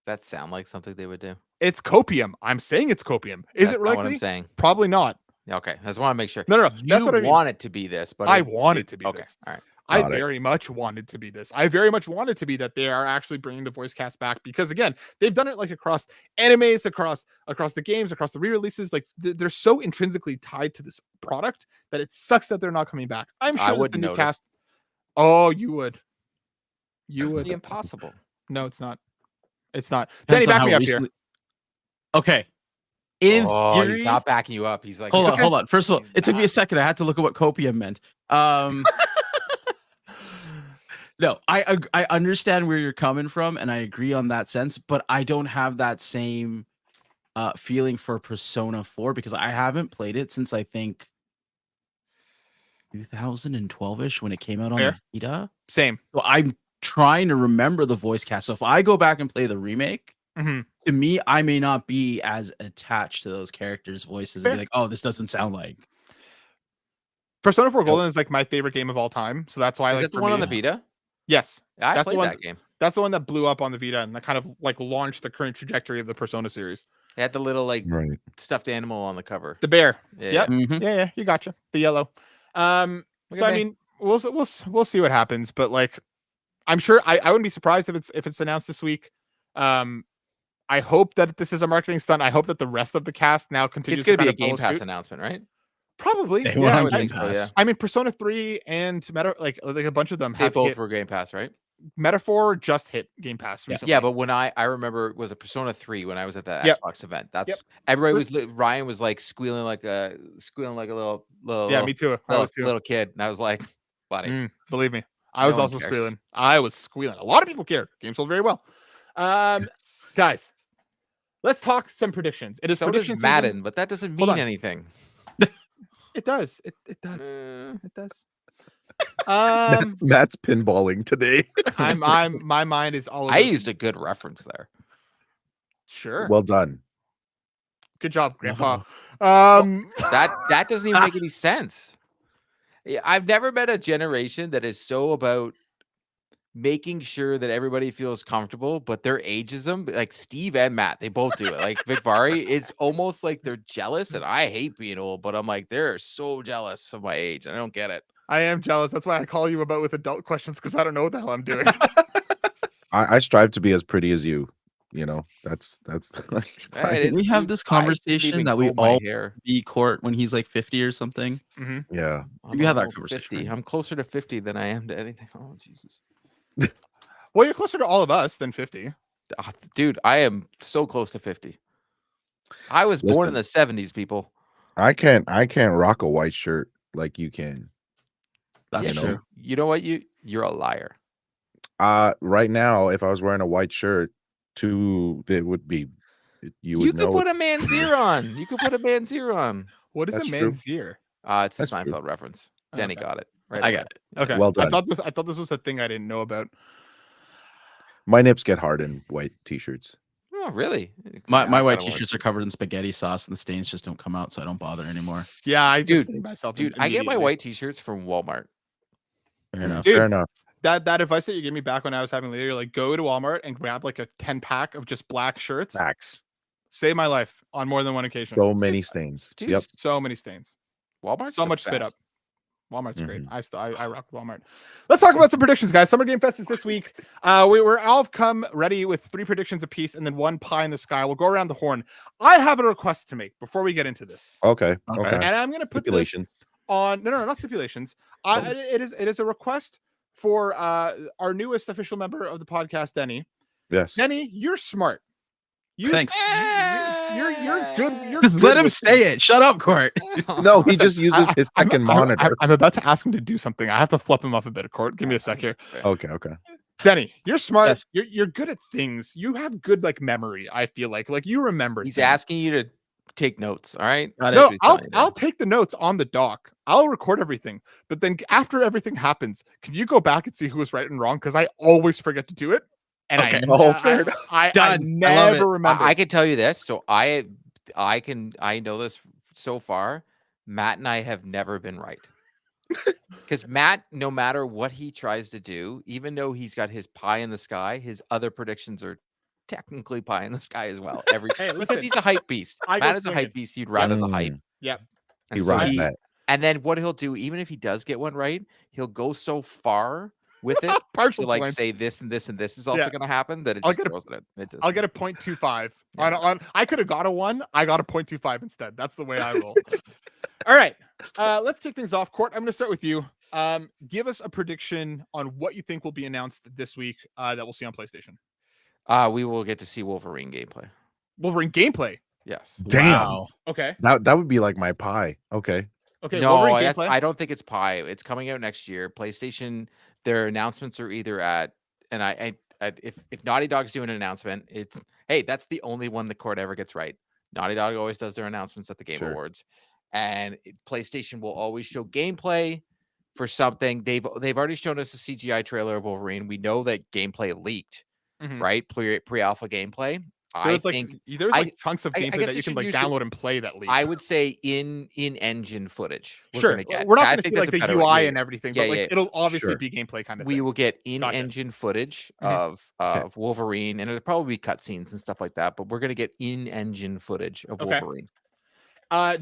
That sound like something they would do. It's copium. I'm saying it's copium. Is it likely? What I'm saying. Probably not. Okay, I just want to make sure. No. That's what I want it to be this, but I want it to be this. All right. I very much wanted to be this. I very much wanted to be that they are actually bringing the voice cast back because again, they've done it like across animes, across the games, across the re-releases. Like they're so intrinsically tied to this product that it sucks that they're not coming back. I'm sure that the new cast. Oh, you would. You would. It'd be impossible. No, it's not. It's not. Danny, back me up here. Okay. In theory, he's not backing you up. He's like, hold on. First of all, it took me a second. I had to look at what copium meant. No, I understand where you're coming from, and I agree on that sense, but I don't have that same feeling for Persona 4 because I haven't played it since I think 2012ish when it came out on Fair. the Vita. Same. So I'm trying to remember the voice cast. So if I go back and play the remake, to me, I may not be as attached to those characters' voices and be like, "Oh, this doesn't sound like." Persona 4 Golden is like my favorite game of all time, so that's why. Is like that the for one me, on the Vita? Yes, I that's the played one. that game. That's the one that blew up on the Vita and that kind of like launched the current trajectory of the Persona series. It had the little like Right. stuffed animal on the cover. The bear. Yeah. Yep. Yeah, you gotcha. The yellow. So I mean, we'll see what happens, but like, I'm sure I wouldn't be surprised if it's announced this week. I hope that this is a marketing stunt. I hope that the rest of the cast now continues. It's going to be a Game Game Pass announcement, right? Probably. Yeah, I would think so. Yeah. I mean, Persona 3 and like a bunch of them They have both hit. were Game Pass, right? Metaphor just hit Game Pass recently. Yeah, but when I remember it was a Persona 3 when I was at the Yep. Xbox event. That's everybody was Ryan was like squealing like a little me too. I was too. Little kid, and I was like, buddy, believe me, I was also squealing. I was squealing. A lot of people cared. Game sold very well. Guys, let's talk some predictions. It is so prediction does Madden, season. but that doesn't mean anything. It does. It does. It does. Matt's pinballing today. My mind is all over. I used a good reference there. Sure. Well done. Good job, Grandpa. That doesn't even make any sense. I've never met a generation that is so about making sure that everybody feels comfortable, but their ageism, like Steve and Matt, they both do it. Like Vicvari, it's almost like they're jealous, and I hate being old, but I'm like, they're so jealous of my age. I don't get it. I am jealous. That's why I call you about with adult questions, because I don't know what the hell I'm doing. I strive to be as pretty as you. You know, that's like. We have this conversation that we all be Court when he's like 50 or something. Yeah, you have that conversation. 50. I'm closer to 50 than I am to anything. Oh Jesus. Well, you're closer to all of us than 50. Dude, I am so close to 50. I was born in the 70s, people. I can't rock a white shirt like you can. That's true. You know what? You're a liar. Right now, if I was wearing a white shirt, it would be you could put a Manzier on. You could put a Manzier on. What is a Manzier? It's a Seinfeld reference. Denny got it. Right. I got it. Okay. Well done. I thought this was a thing I didn't know about. My nips get hard in white t-shirts. Oh, really? My white t-shirts are covered in spaghetti sauce, and the stains just don't come out, so I don't bother anymore. Yeah, I just think myself. Dude, I get my white t-shirts from Walmart. Fair enough. That advice that you gave me back when I was having later, like go to Walmart and grab like a 10-pack of just black shirts. Max. Saved my life on more than one occasion. So many stains. Dude, yep. So many stains. Walmart's so much best. spit up. Walmart's great. I rock Walmart. Let's talk about some predictions, guys. Summer Game Fest is this week. We're all come ready with 3 predictions apiece and then 1 pie in the sky. We'll go around the horn. I have a request to make before we get into this. Okay. And I'm going to put this on. No, not stipulations. It is a request for our newest official member of the podcast, Denny. Yes. Denny, you're smart. Thanks. You're good. Just let him say it. Shut up, Court. No, he just uses his second monitor. I'm about to ask him to do something. I have to flip him off a bit, Court. Give me a sec here. Okay. Denny, you're smart. Yes. You're good at things. You have good like memory. I feel like you remember. He's things. asking you to take notes. All right. No, I'll take the notes on the doc. I'll record everything. But then after everything happens, can you go back and see who was right and wrong? Because I always forget to do it. And okay. I never remember. I can tell you this. So I know this so far. Matt and I have never been right. Because Matt, no matter what he tries to do, even though he's got his pie in the sky, his other predictions are technically pie in the sky as well. Because he's a hype beast. Matt is a hype beast. You'd rather the hype. Yep. He rides that. And then what he'll do, even if he does get one right, he'll go so far with it to like say this and this and this is also going to happen that it just throws it. I'll get a 0.25 on I could have got a 1. I got a 0.25 instead. That's the way I roll. All right. Let's kick things off. Court, I'm going to start with you. Give us a prediction on what you think will be announced this week that we'll see on PlayStation. We will get to see Wolverine gameplay. Wolverine gameplay? Yes. Damn. Wow. Okay. That would be like my pie. Okay. No, I don't think it's pie. It's coming out next year. PlayStation, their announcements are either at, and if Naughty Dog's doing an announcement, it's, hey, that's the only one the Court ever gets right. Naughty Dog always does their announcements at the Game Awards. And PlayStation will always show gameplay for something. They've already shown us a CGI trailer of Wolverine. We know that gameplay leaked, right? Pre-alpha gameplay. I think there's like chunks of I gameplay guess that I you can should like use download and play that leaked. I would say in-engine footage we're Sure, gonna get. we're not I going to think see that's like a the better UI and everything, but like yeah. it'll obviously Sure. be gameplay kind of We thing. will get Gotcha. in-engine footage Mhm. of Wolverine, and it'll probably be cutscenes and stuff like that, but we're gonna get in-engine footage of Okay. Wolverine.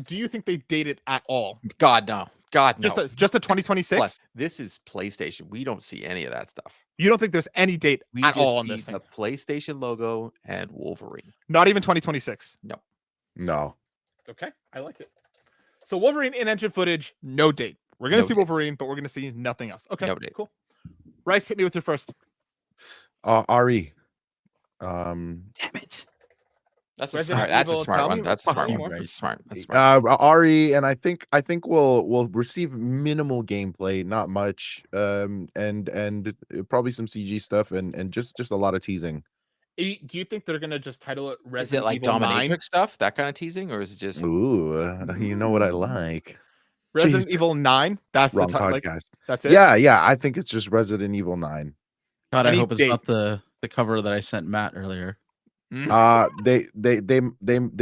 Do you think they date it at all? God, no. God, no. Just a 2026? This is PlayStation. We don't see any of that stuff. You don't think there's any date We at just all on see this thing? the PlayStation logo and Wolverine. Not even 2026? No. No. Okay, I like it. So Wolverine in-engine footage, no date. We're going to No see date. Wolverine, but we're going to see nothing else. Okay, No date. cool. Rice, hit me with your first. Ari. Damn it. That's a Resident smart. That's a Evil, smart tell one. me- That's a tell smart me one. more. That's smart. That's smart. Ari, and I think we'll receive minimal gameplay, not much, and probably some CG stuff, and just a lot of teasing. Do you think they're going to just title it Is it Resident like Evil 9? dominatrix stuff, that kind of teasing, or is it just Ooh, you know what I like? Resident Jeez. Evil 9? That's Wrong the title. Like, podcast. that's it? Yeah. I think it's just Resident Evil 9. God, I Any hope it's date? not the cover that I sent Matt earlier. They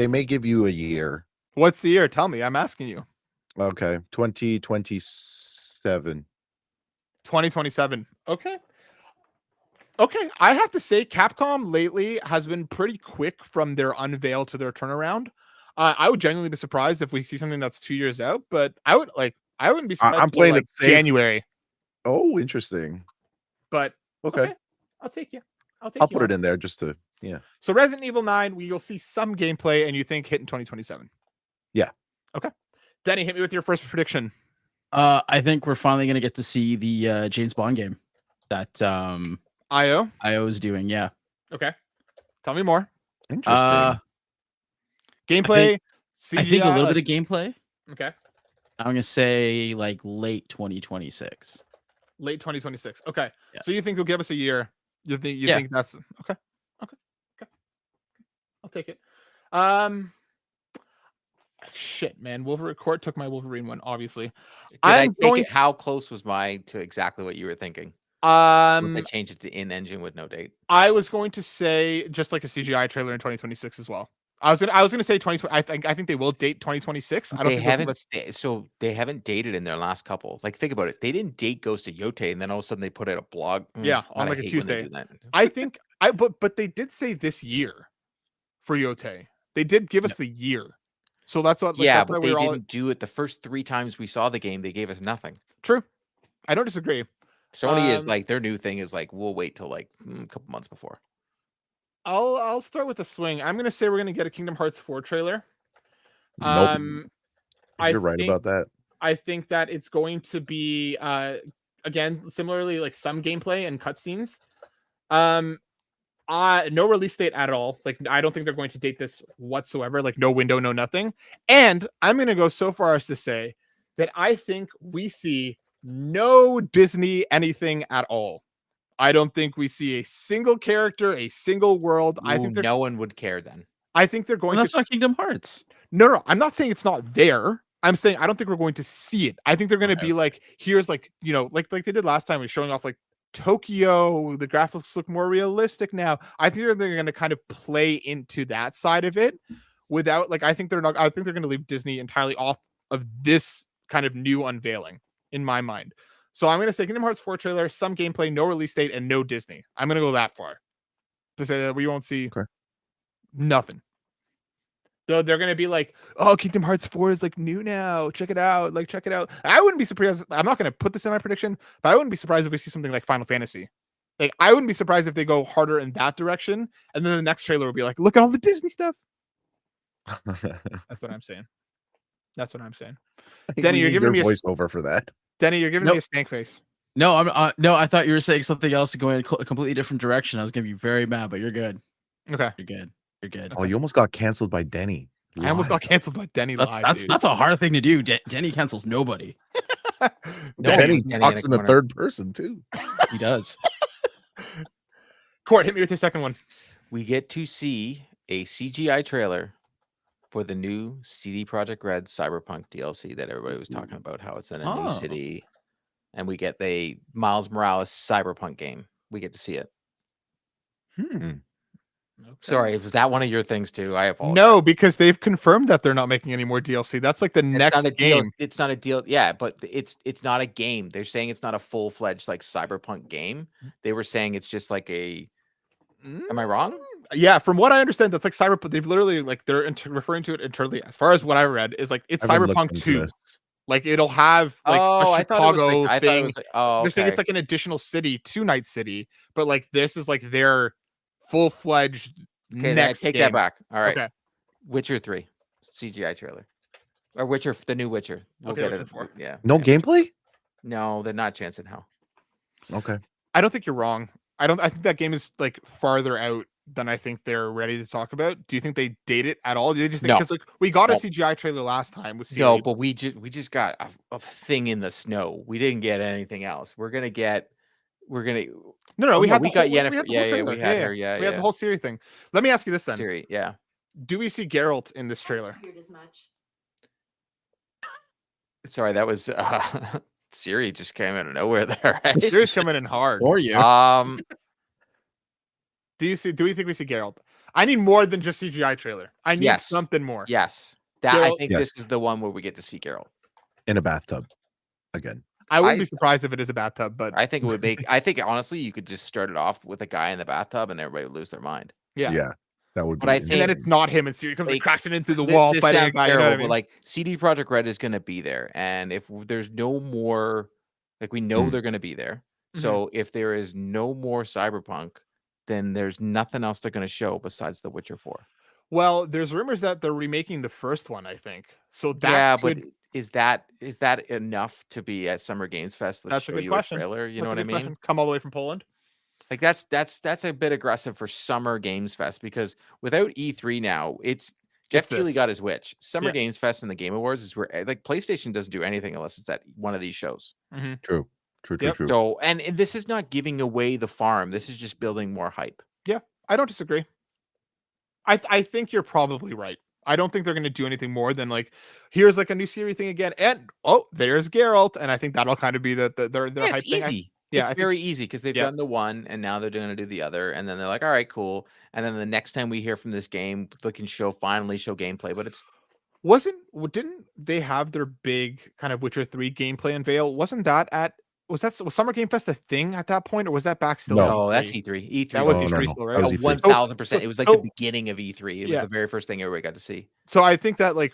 may give you a year. What's the year? Tell me. I'm asking you. Okay, 2027. 2027. Okay. I have to say, Capcom lately has been pretty quick from their unveil to their turnaround. I would genuinely be surprised if we see something that's 2 years out, but I wouldn't be surprised. I'm if playing like it safe. January. Oh, interesting. But Okay. I'll take you. I'll put it in there just to So Resident Evil 9, you'll see some gameplay, and you think hit in 2027. Yeah. Okay. Denny, hit me with your first prediction. I think we're finally gonna get to see the James Bond game that IO is doing. Yeah. Okay. Tell me more. Interesting. Gameplay. I think a little CGI, bit of gameplay. Okay. I'm gonna say like late 2026. Late 2026. Okay. Yeah. So you think they'll give us a year? You think that's okay? I'll take it. Shit, man. Wolverine Court took my Wolverine one, obviously. How close was mine to exactly what you were thinking? I changed it to in-engine with no date. I was going to say just like a CGI trailer in 2026 as well. I was gonna say 2020. I think they will date 2026. I don't think they haven't dated in their last couple. Like, think about it. They didn't date Ghost of Yote, and then all of a sudden they put out a blog. Yeah, on like a Tuesday. But they did say this year for Yote. They did give us the year. So that's what. That's but they didn't do it the first 3 times we saw the game. They gave us nothing. True. I don't disagree. Sony is like, their new thing is like, we'll wait till like a couple months before. I'll start with a swing. I'm gonna say we're gonna get a Kingdom Hearts 4 trailer. Nope. You're right about that. I think that it's going to be again similarly like some gameplay and cutscenes. No release date at all. Like, I don't think they're going to date this whatsoever. Like, no window, no nothing. And I'm gonna go so far as to say that I think we see no Disney anything at all. I don't think we see a single character, a single world. I think no one would care then. I think they're going that's not Kingdom Hearts. No, I'm not saying it's not there. I'm saying I don't think we're going to see it. I think they're going to be like, here's like, like they did last time, we're showing off like Tokyo. The graphics look more realistic now. I think they're going to kind of play into that side of it without like, I think they're going to leave Disney entirely off of this kind of new unveiling in my mind. So I'm going to say Kingdom Hearts 4 trailer, some gameplay, no release date, and no Disney. I'm going to go that far to say that we won't see nothing. Though they're going to be like, oh, Kingdom Hearts 4 is like new now. Check it out. Like, check it out. I wouldn't be surprised. I'm not going to put this in my prediction, but I wouldn't be surprised if we see something like Final Fantasy. Like, I wouldn't be surprised if they go harder in that direction. And then the next trailer will be like, look at all the Disney stuff. That's what I'm saying. Denny, you're giving me a voiceover for that. Denny, you're giving me a stank face. No, I'm no. I thought you were saying something else, going a completely different direction. I was gonna be very mad, but you're good. Okay, you're good. Oh, you almost got canceled by Denny. I almost got canceled by Denny. That's a hard thing to do. Denny cancels nobody. Denny talks in the third person too. He does. Court, hit me with your second one. We get to see a CGI trailer for the new CD Projekt Red Cyberpunk DLC that everybody was talking about, how it's in a new city. and we get the Miles Morales Cyberpunk game. We get to see it. Okay. Sorry, was that one of your things too? I apologize. No, because they've confirmed that they're not making any more DLC. That's like the next game. It's not a deal. Yeah, but it's not a game. They're saying it's not a full-fledged like Cyberpunk game. They were saying it's just like a. Am I wrong? Yeah, from what I understand, that's like Cyberpunk. They've literally like they're referring to it internally. As far as what I read, is like it's Cyberpunk 2. Like it'll have like a Chicago thing. They're saying it's like an additional city to Night City, but like this is like their full-fledged next take game. that back. All right. Okay. Witcher 3 CGI trailer. Or Witcher, the new Witcher. We'll get Witcher it. 4. Yeah. No gameplay? No, they're not chance in hell. Okay. I don't think you're wrong. I think that game is like farther out than I think they're ready to talk about. Do you think they date it at all? Do they just think because like we got a CGI trailer last time with Siri. No, but we just got a thing in the snow. We didn't get anything else. No, we had Yennefer. We had her. Yeah, we had the whole Siri thing. Let me ask you this then. Siri, yeah. Do we see Geralt in this trailer? Sorry, that was Siri just came out of nowhere there. Right? Siri's coming in hard for you. Do we think we see Geralt? I need more than just CGI trailer. I need something more. Yes. I think this is the one where we get to see Geralt. In a bathtub. Again. I wouldn't be surprised if it is a bathtub, but I think it would make I think honestly you could just start it off with a guy in the bathtub and everybody would lose their mind. Yeah. That would be. But I think, and then it's not him, and Siri comes like crashing in through the wall fighting a guy. Terrible, you know what I mean? But like CD Projekt Red is going to be there, and if there's no more, like we know they're going to be there. So if there is no more Cyberpunk, then there's nothing else they're going to show besides The Witcher 4. Well, there's rumors that they're remaking the first one. I think so. That but is that enough to be at Summer Games Fest? That's a good question. Trailer, you know what I mean? Question. Come all the way from Poland. Like that's a bit aggressive for Summer Games Fest because without E3 now, Jeff Keighley got his wish. Summer Games Fest and the Game Awards is where like PlayStation doesn't do anything unless it's at one of these shows. True. So and this is not giving away the farm. This is just building more hype. Yeah, I don't disagree. I think you're probably right. I don't think they're going to do anything more than like, here's like a new series thing again, and there's Geralt, and I think that'll kind of be their hype thing. Easy. It's very easy because they've done the one, and now they're going to do the other, and then they're like, all right, cool. And then the next time we hear from this game, they can finally show gameplay. But didn't they have their big kind of Witcher 3 gameplay unveil? Wasn't that was Summer Game Fest a thing at that point, or was that back still? No, that's E3. E3. That was E3 still, right? 1000%. It was like the beginning of E3. It was the very first thing everybody got to see. So I think that like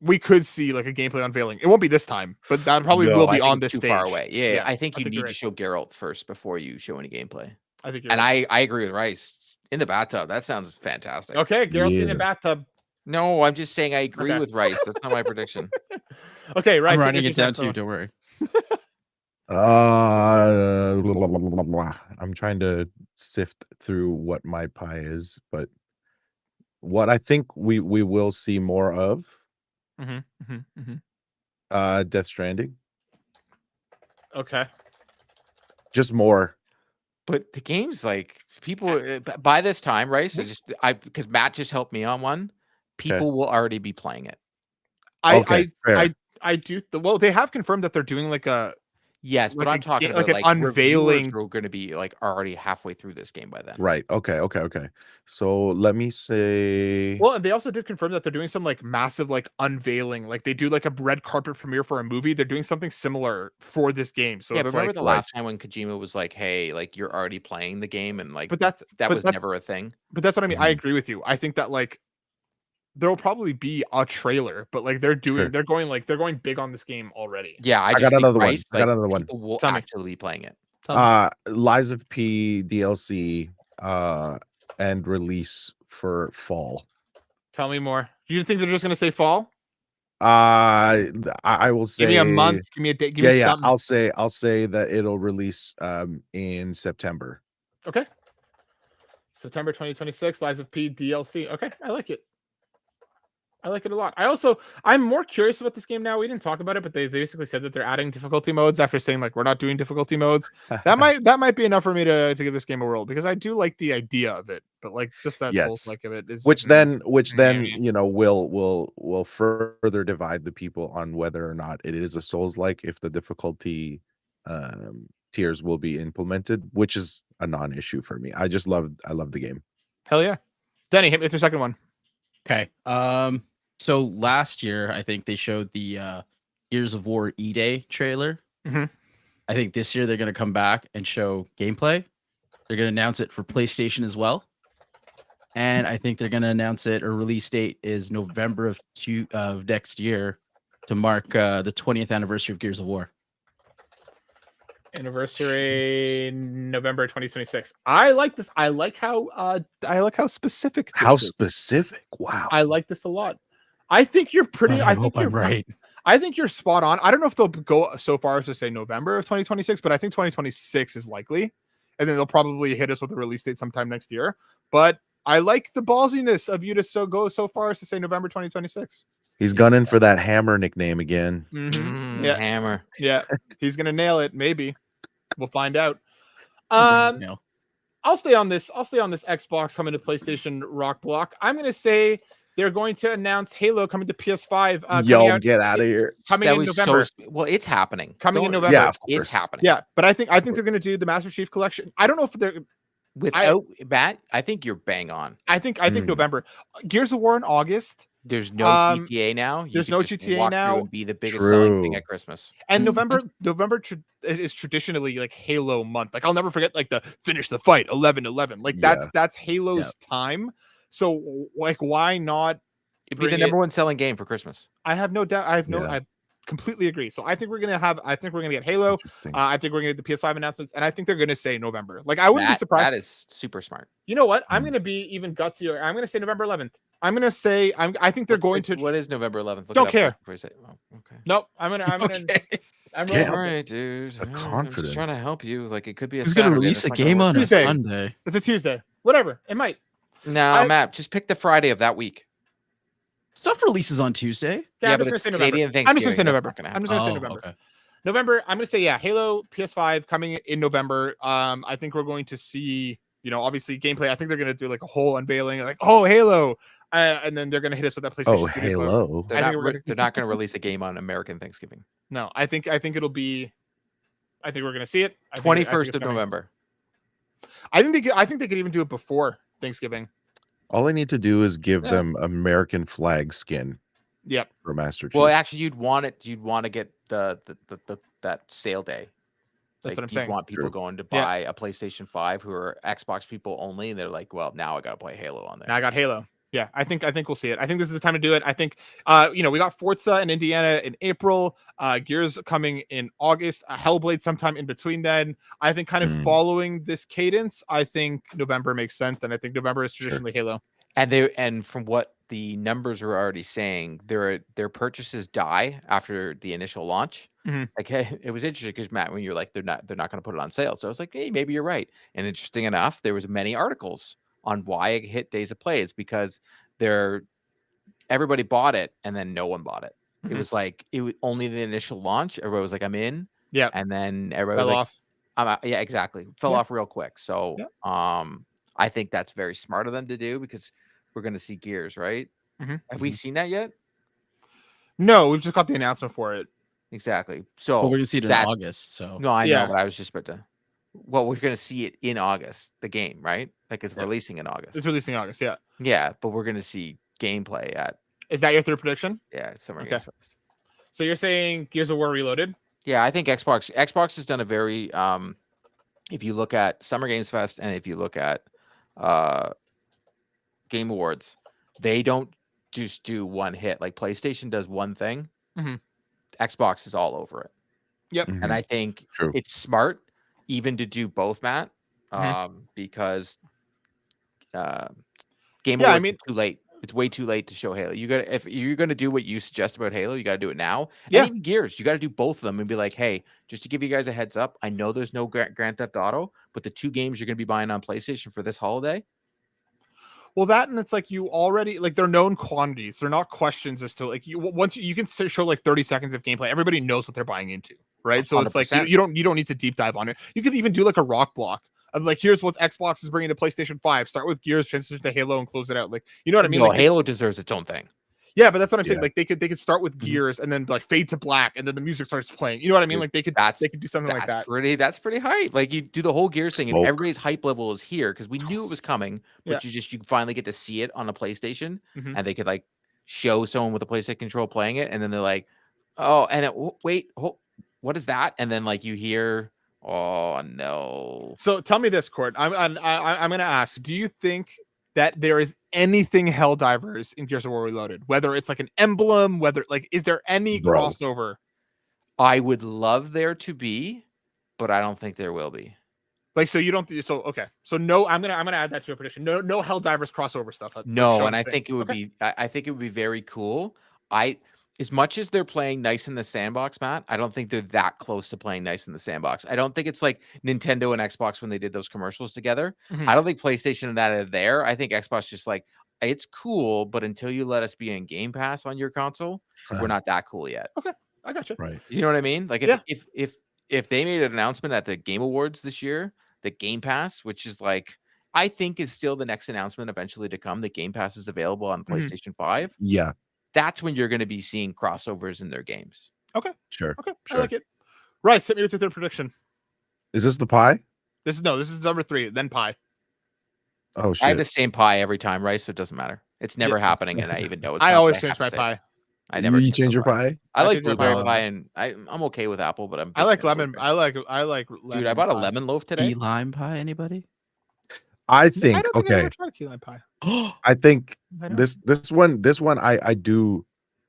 we could see like a gameplay unveiling. It won't be this time, but that probably will be on this too stage. Far away. Yeah, I think you need to show Geralt first before you show any gameplay. I think, I agree with Rice. In the bathtub, that sounds fantastic. Okay, Geralt's in the bathtub. No, I'm just saying I agree with Rice. That's not my prediction. Okay, Rice. I'm writing it down too. Don't worry. I'm trying to sift through what my pie is, but what I think we will see more of. Death Stranding. Okay. Just more. But the game's like people by this time, right? So because Matt just helped me on one, people will already be playing it. I do. Well, they have confirmed that they're doing like a. Yes, but I'm talking about like an unveiling. We're going to be like already halfway through this game by then. Right. Okay. So let me say. Well, and they also did confirm that they're doing some like massive like unveiling. Like they do like a red carpet premiere for a movie. They're doing something similar for this game. So yeah, it's but remember like, the last time when Kojima was like, "Hey, like you're already playing the game," and like, that was never a thing. But that's what I mean. I agree with you. I think that like there'll probably be a trailer, but like they're going big on this game already. Yeah, I got another one. I got another one. People will actually be playing it. Lies of P DLC and release for fall. Tell me more. Do you think they're just gonna say fall? I will say give me a month. Give me a date. Give me something. I'll say that it'll release in September. Okay. September 2026. Lies of P DLC. Okay, I like it. I like it a lot. I'm more curious about this game now. We didn't talk about it, but they basically said that they're adding difficulty modes after saying like we're not doing difficulty modes. That might be enough for me to give this game a whirl because I do like the idea of it, but like just that Souls like of it is which then will further divide the people on whether or not it is a Souls like if the difficulty tiers will be implemented, which is a non-issue for me. I love the game. Hell yeah. Denny, hit me with your second one. Okay. So last year, I think they showed the Gears of War E-Day trailer. Mm-hmm. I think this year they're going to come back and show gameplay. They're going to announce it for PlayStation as well. And I think they're going to announce it, or release date is November of next year to mark the 20th anniversary of Gears of War. Anniversary November 2026. I like this. I like how specific. How specific? Wow. I like this a lot. I think you're pretty. I hope I'm right. I think you're spot on. I don't know if they'll go so far as to say November of 2026, but I think 2026 is likely, and then they'll probably hit us with a release date sometime next year. But I like the ballsiness of you to go so far as to say November 2026. He's gunning for that Hammer nickname again. Mm-hmm. Yeah, Hammer. Yeah, he's gonna nail it. Maybe we'll find out. No. I'll stay on this Xbox coming to PlayStation Rock Block. I'm gonna say they're going to announce Halo coming to PS5. Get out of here! Coming in November. Well, it's happening. Coming in November. Yeah, of course. It's happening. Yeah, but I think they're going to do the Master Chief Collection. I don't know if they're without Matt. I think you're bang on. I think November. Gears of War in August. There's no GTA now. There's no GTA now. And be the biggest selling thing at Christmas. And November is traditionally like Halo month. Like I'll never forget like the finish the fight 11/11. Like that's Halo's time. So like why not? It'd be the number one selling game for Christmas. I have no doubt. I completely agree. So I think we're gonna get Halo. I think we're gonna get the PS5 announcements, and I think they're gonna say November. Like I wouldn't be surprised. That is super smart. You know what? I'm gonna be even gutsier. I'm gonna say November 11th. I'm gonna say I think they're going to. What is November 11th? Don't care. Okay. Nope. I'm gonna. Okay. All right, dude. I'm just trying to help you. Like it could be. Who's gonna release a game on a Sunday? It's a Tuesday. Whatever. It might. No, Matt. Just pick the Friday of that week. Stuff releases on Tuesday. Yeah, but it's Canadian Thanksgiving. I'm just gonna say November. I'm just gonna say November. Okay. November. I'm gonna say Halo PS5 coming in November. I think we're going to see, obviously gameplay. I think they're gonna do like a whole unveiling, like Halo, and then they're gonna hit us with that PlayStation. Halo. They're not gonna release a game on American Thanksgiving. No, I think it'll be. I think we're gonna see it. 21st of November. I think they could even do it before Thanksgiving. All I need to do is give them American flag skin. Yep. For Master Chief. Well, actually, you'd want to get the that sale day. That's what I'm saying. You want people going to buy a PlayStation 5 who are Xbox people only, and they're like, well, now I got to play Halo on there. Now I got Halo. Yeah, I think we'll see it. I think this is the time to do it. I think, we got Forza in Indiana in April, Gears coming in August, Hellblade sometime in between then. I think kind of following this cadence, I think November makes sense, and I think November is traditionally Halo. And from what the numbers are already saying, their purchases die after the initial launch. Okay, it was interesting because Matt, when you're like they're not going to put it on sale, so I was like, hey, maybe you're right. And interesting enough, there was many articles on why it hit days of play is because everybody bought it and then no one bought it. It was like it was only the initial launch. Everybody was like, I'm in. Yeah. And then everybody was off. I'm out. Yeah, exactly. Fell off real quick. So I think that's very smart of them to do because we're gonna see Gears, right? Have we seen that yet? No, we've just got the announcement for it. Exactly. So we're gonna see it in August. So no, I know, but I was just about to. Well, we're going to see it in August, the game, right? Like it's releasing in August. It's releasing in August, yeah. Yeah, but we're going to see gameplay at... Is that your third prediction? Yeah, Summer Games Fest. So you're saying Gears of War Reloaded? Yeah, I think Xbox has done a very... if you look at Summer Games Fest and if you look at Game Awards, they don't just do one hit. Like PlayStation does one thing. Xbox is all over it. Yep. And I think it's smart even to do both, Matt, because Game Awards is too late. It's way too late to show Halo. If you're gonna do what you suggest about Halo, you got to do it now. And even Gears, you got to do both of them and be like, hey, just to give you guys a heads up, I know there's no Grand Theft Auto, but the two games you're gonna be buying on PlayStation for this holiday. Well, that and it's like you already like they're known quantities. They're not questions as to like once you can show like 30 seconds of gameplay. Everybody knows what they're buying into, right? So it's like 100%. you don't need to deep dive on it. You could even do like a rock block of like here's what Xbox is bringing to PlayStation 5. Start with Gears, transition to Halo, and close it out. Like you know what I mean? No, like Halo deserves its own thing. Yeah, but that's what I'm saying. Yeah. Like they could start with Gears and then like fade to black and then the music starts playing. You know what I mean? Dude, Like they could do something like that. That's pretty hype. Like you do the whole Gears thing, and Smoke. everybody's hype level is here because we knew it was coming, but Yeah. you finally get to see it on a PlayStation, Mhm. and they could like show someone with a PlayStation control playing it, and then they're like, oh, and what is that? And then like you hear, oh no. So tell me this, Court. I'm gonna ask. Do you think that there is anything Helldivers in Gears of War Reloaded? Whether it's like an emblem, whether like is there any Bro. crossover? I would love there to be, but I don't think there will be. Like so you don't so okay. So no, I'm gonna add that to your prediction. No Helldivers crossover stuff. No, and I think it would be I think it would be very cool. As much as they're playing nice in the sandbox, Matt, I don't think they're that close to playing nice in the sandbox. I don't think it's like Nintendo and Xbox when they did those commercials together. Mhm. I don't think PlayStation and that are there. I think Xbox just like, it's cool, but until you let us be in Game Pass on your console, we're not that cool yet. Okay, I got you. Right. You know what I mean? Like Yeah. if they made an announcement at the Game Awards this year, the Game Pass, which is like I think is still the next announcement eventually to come, that Game Pass is available on PlayStation 5. Yeah. That's when you're going to be seeing crossovers in their games. Okay, Sure. okay, Sure. I like it. Rice, hit me with your third prediction. Is this the pie? This is number 3, then pie. Oh I have the shit. same pie every time, right? So it doesn't matter. It's never happening, and I even know it's. I not, always but change have my to say pie. it. I never You change your pie? I like change my blueberry pie. pie, and I'm okay with apple, but I'm. I like big fan of lemon. blueberry. I like lemon. Dude, I bought a pie. lemon loaf Key today. lime pie, anybody? I I think don't think I okay. ever tried key lime pie. I think I know. this one I do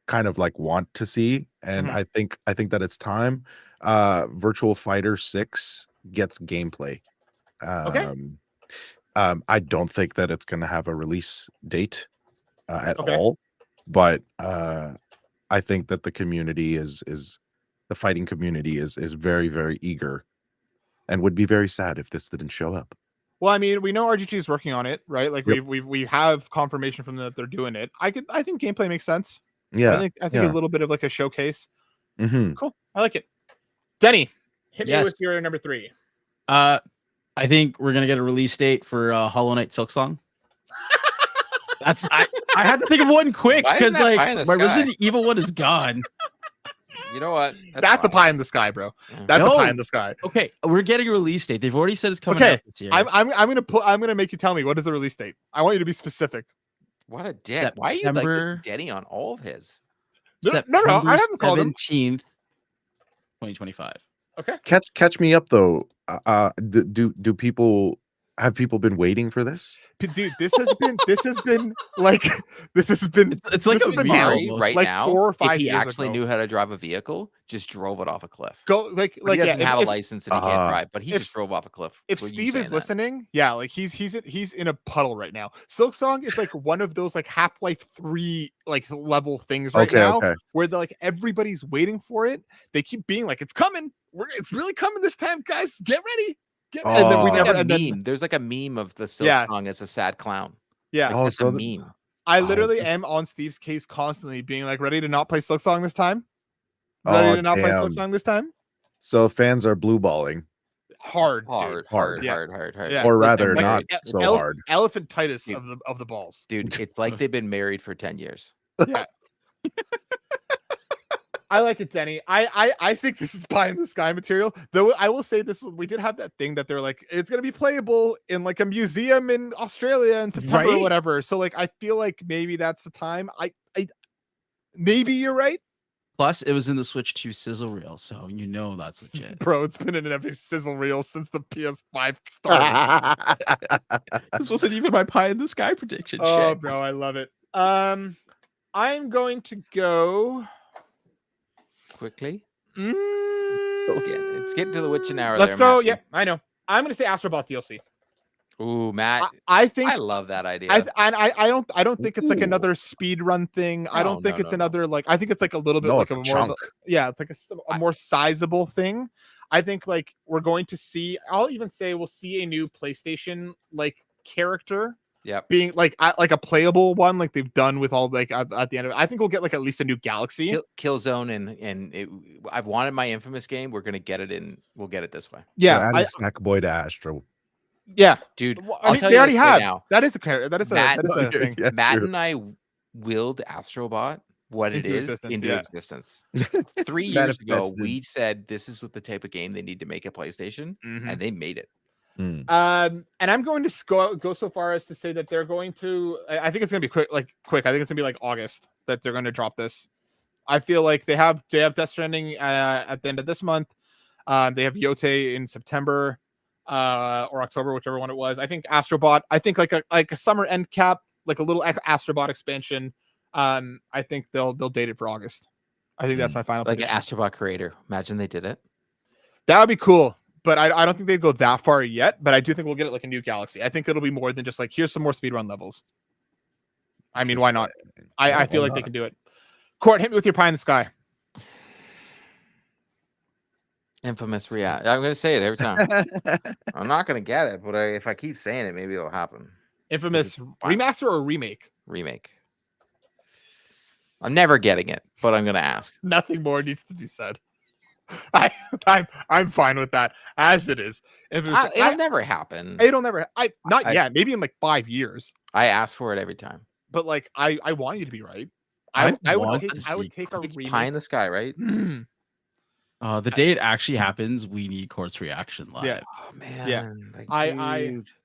kind of like want to see, and Mhm. I think that it's time. Virtual Fighter 6 gets gameplay. Okay. I don't think that it's gonna have a release date at Okay. all, but I think that the community is the fighting community is very, very eager and would be very sad if this didn't show up. Well, I mean, we know RGG is working on it, right? Like Yep. we have confirmation from them that they're doing it. I think gameplay makes sense. Yeah. I think yeah. a little bit of like a showcase. Mhm. Cool. I like it. Denny, hit me Yes. with your number 3. I think we're gonna get a release date for Hollow Knight Silksong. That's I had to think of one quick Why isn't because that pie in like the my sky? Resident Evil one is gone. You know what? That's a fine. pie in the sky, bro. Yeah. That's a No. pie in the sky. Okay, we're getting a release date. They've already said it's coming Okay, out this year. I'm gonna make you tell me what is the release date. I want you to be specific. What a dick. Why are you like September- this Denny on all of his? No, I haven't called him. 17th, 2025. Okay. Catch me up though. Do people have people been waiting for this? Dude, this has been like this has been It's like this a has been mirror Mary almost. right like now, 4 or 5 if he years actually ago. knew how to drive a vehicle, just drove it off a cliff. Go like But he doesn't yeah, have a if, license and he can't drive, but he if- just drove off a cliff. if Were you Steve saying is that? listening, yeah, like he's in a puddle right now. Silksong is like one of those like Half-Life 3 like level things right Okay, now okay. where they're like everybody's waiting for it. They keep being like, it's coming. It's really coming this time, guys. Get ready. And then we Oh. Like never a and then meme. There's like a meme of the Silk Yeah. song as a sad clown. yeah. Like, Oh, that's so a the- meme. I Oh, literally just- am on Steve's case constantly being like, ready to not play Silksong this time? Ready Oh, to not play damn. Silksong this time? So fans are blue balling, Hard. dude. Hard. Yeah. Yeah. or Like rather they're not married. so Elef- hard. Elephantitis Dude. of the balls. Dude, it's like they've been married for 10 years. I like it, Denny. I think this is pie in the sky material. Though I will say this: we did have that thing that they're like, it's gonna be playable in like a museum in Australia in September or Right? whatever. So like, I feel like maybe that's the time. I maybe you're right, Plus, it was in the Switch 2 sizzle reel, so you know that's legit. bro. It's been in every sizzle reel since the PS5 started. This wasn't even my pie in the sky prediction. Oh, shit. bro, I love it. I'm going to go. Quickly. Mm, It's getting to the witching hour. let's there, go. Matthew. Yep, I know. I'm going to say Astrobot DLC. Ooh, Matt. I think I love that idea. I don't think it's like Ooh. another speed run thing. I don't think No, it's no. another like I think it's like a little bit No, like it's a a more of chunk. yeah, it's like a more sizable thing. I think like we're going to see I'll even say we'll see a new PlayStation like character Yep. being like a playable one, like they've done with all like at the end of it. I think we'll get like at least a new Galaxy. Killzone and I've wanted my Infamous game. We're gonna get it in. We'll get it this way. Yeah, adding Snackboy to Astro. Yeah, dude. Well, I'll tell they you already this right have. now. That is a thing. Yeah, Matt true. and I willed Astrobot what Into it is existence, into yeah. existence. 3 years ago, Manifested. we said this is what the type of game they need to make a PlayStation, and they made it. Mm. And I'm going to go so far as to say that they're going to. I think it's going to be quick. I think it's going to be like August that they're going to drop this. I feel like they have Death Stranding at the end of this month. They have Yote in September or October, whichever one it was. I think Astrobot. I think like a summer end cap, like a little Astrobot expansion. I think they'll date it for August. I think that's my final. Like prediction. an Astrobot creator. Imagine they did it. That would be cool. But I don't think they'd go that far yet. But I do think we'll get it like a new Galaxy. I think it'll be more than just like, here's some more speedrun levels. I mean, why not? I feel like they can do it. Court, hit me with your pie in the sky. Infamous react. I'm going to say it every time. I'm not going to get it, but if I keep saying it, maybe it'll happen. Infamous remaster or remake? Remake. I'm never getting it, but I'm going to ask. Nothing more needs to be said. I'm fine with that as it is. It'll never happen. It'll never. Not yet. Maybe in like 5 years. I ask for it every time. But like I want you to be right. I would take a remake. Pie in the sky, right? The day it actually happens, we need Court's reaction live. Yeah. Oh man. Yeah. Like,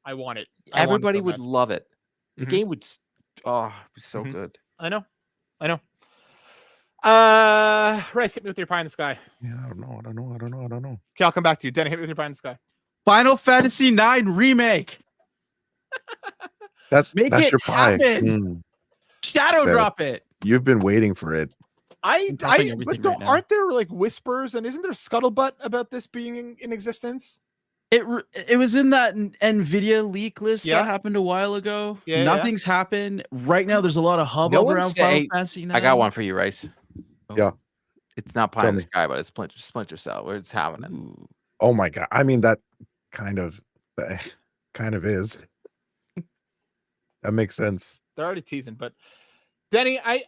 I want it. Everybody would love it. The game would. Oh, it'd be so good. I know. Rice, hit me with your pie in the sky. Yeah, I don't know. Okay, I'll come back to you. Danny, hit me with your pie in the sky. Final Fantasy IX remake. That's your pie. Shadow drop it. You've been waiting for it. Aren't there like whispers and isn't there scuttlebutt about this being in existence? It was in that NVIDIA leak list that happened a while ago. Nothing's happened. Right now, there's a lot of hubbub around Final Fantasy IX. I got one for you, Rice. Yeah. It's not pie in the sky, but it's Splinter Cell where it's happening. Oh my god. I mean, that kind of is. That makes sense. They're already teasing, but Denny, I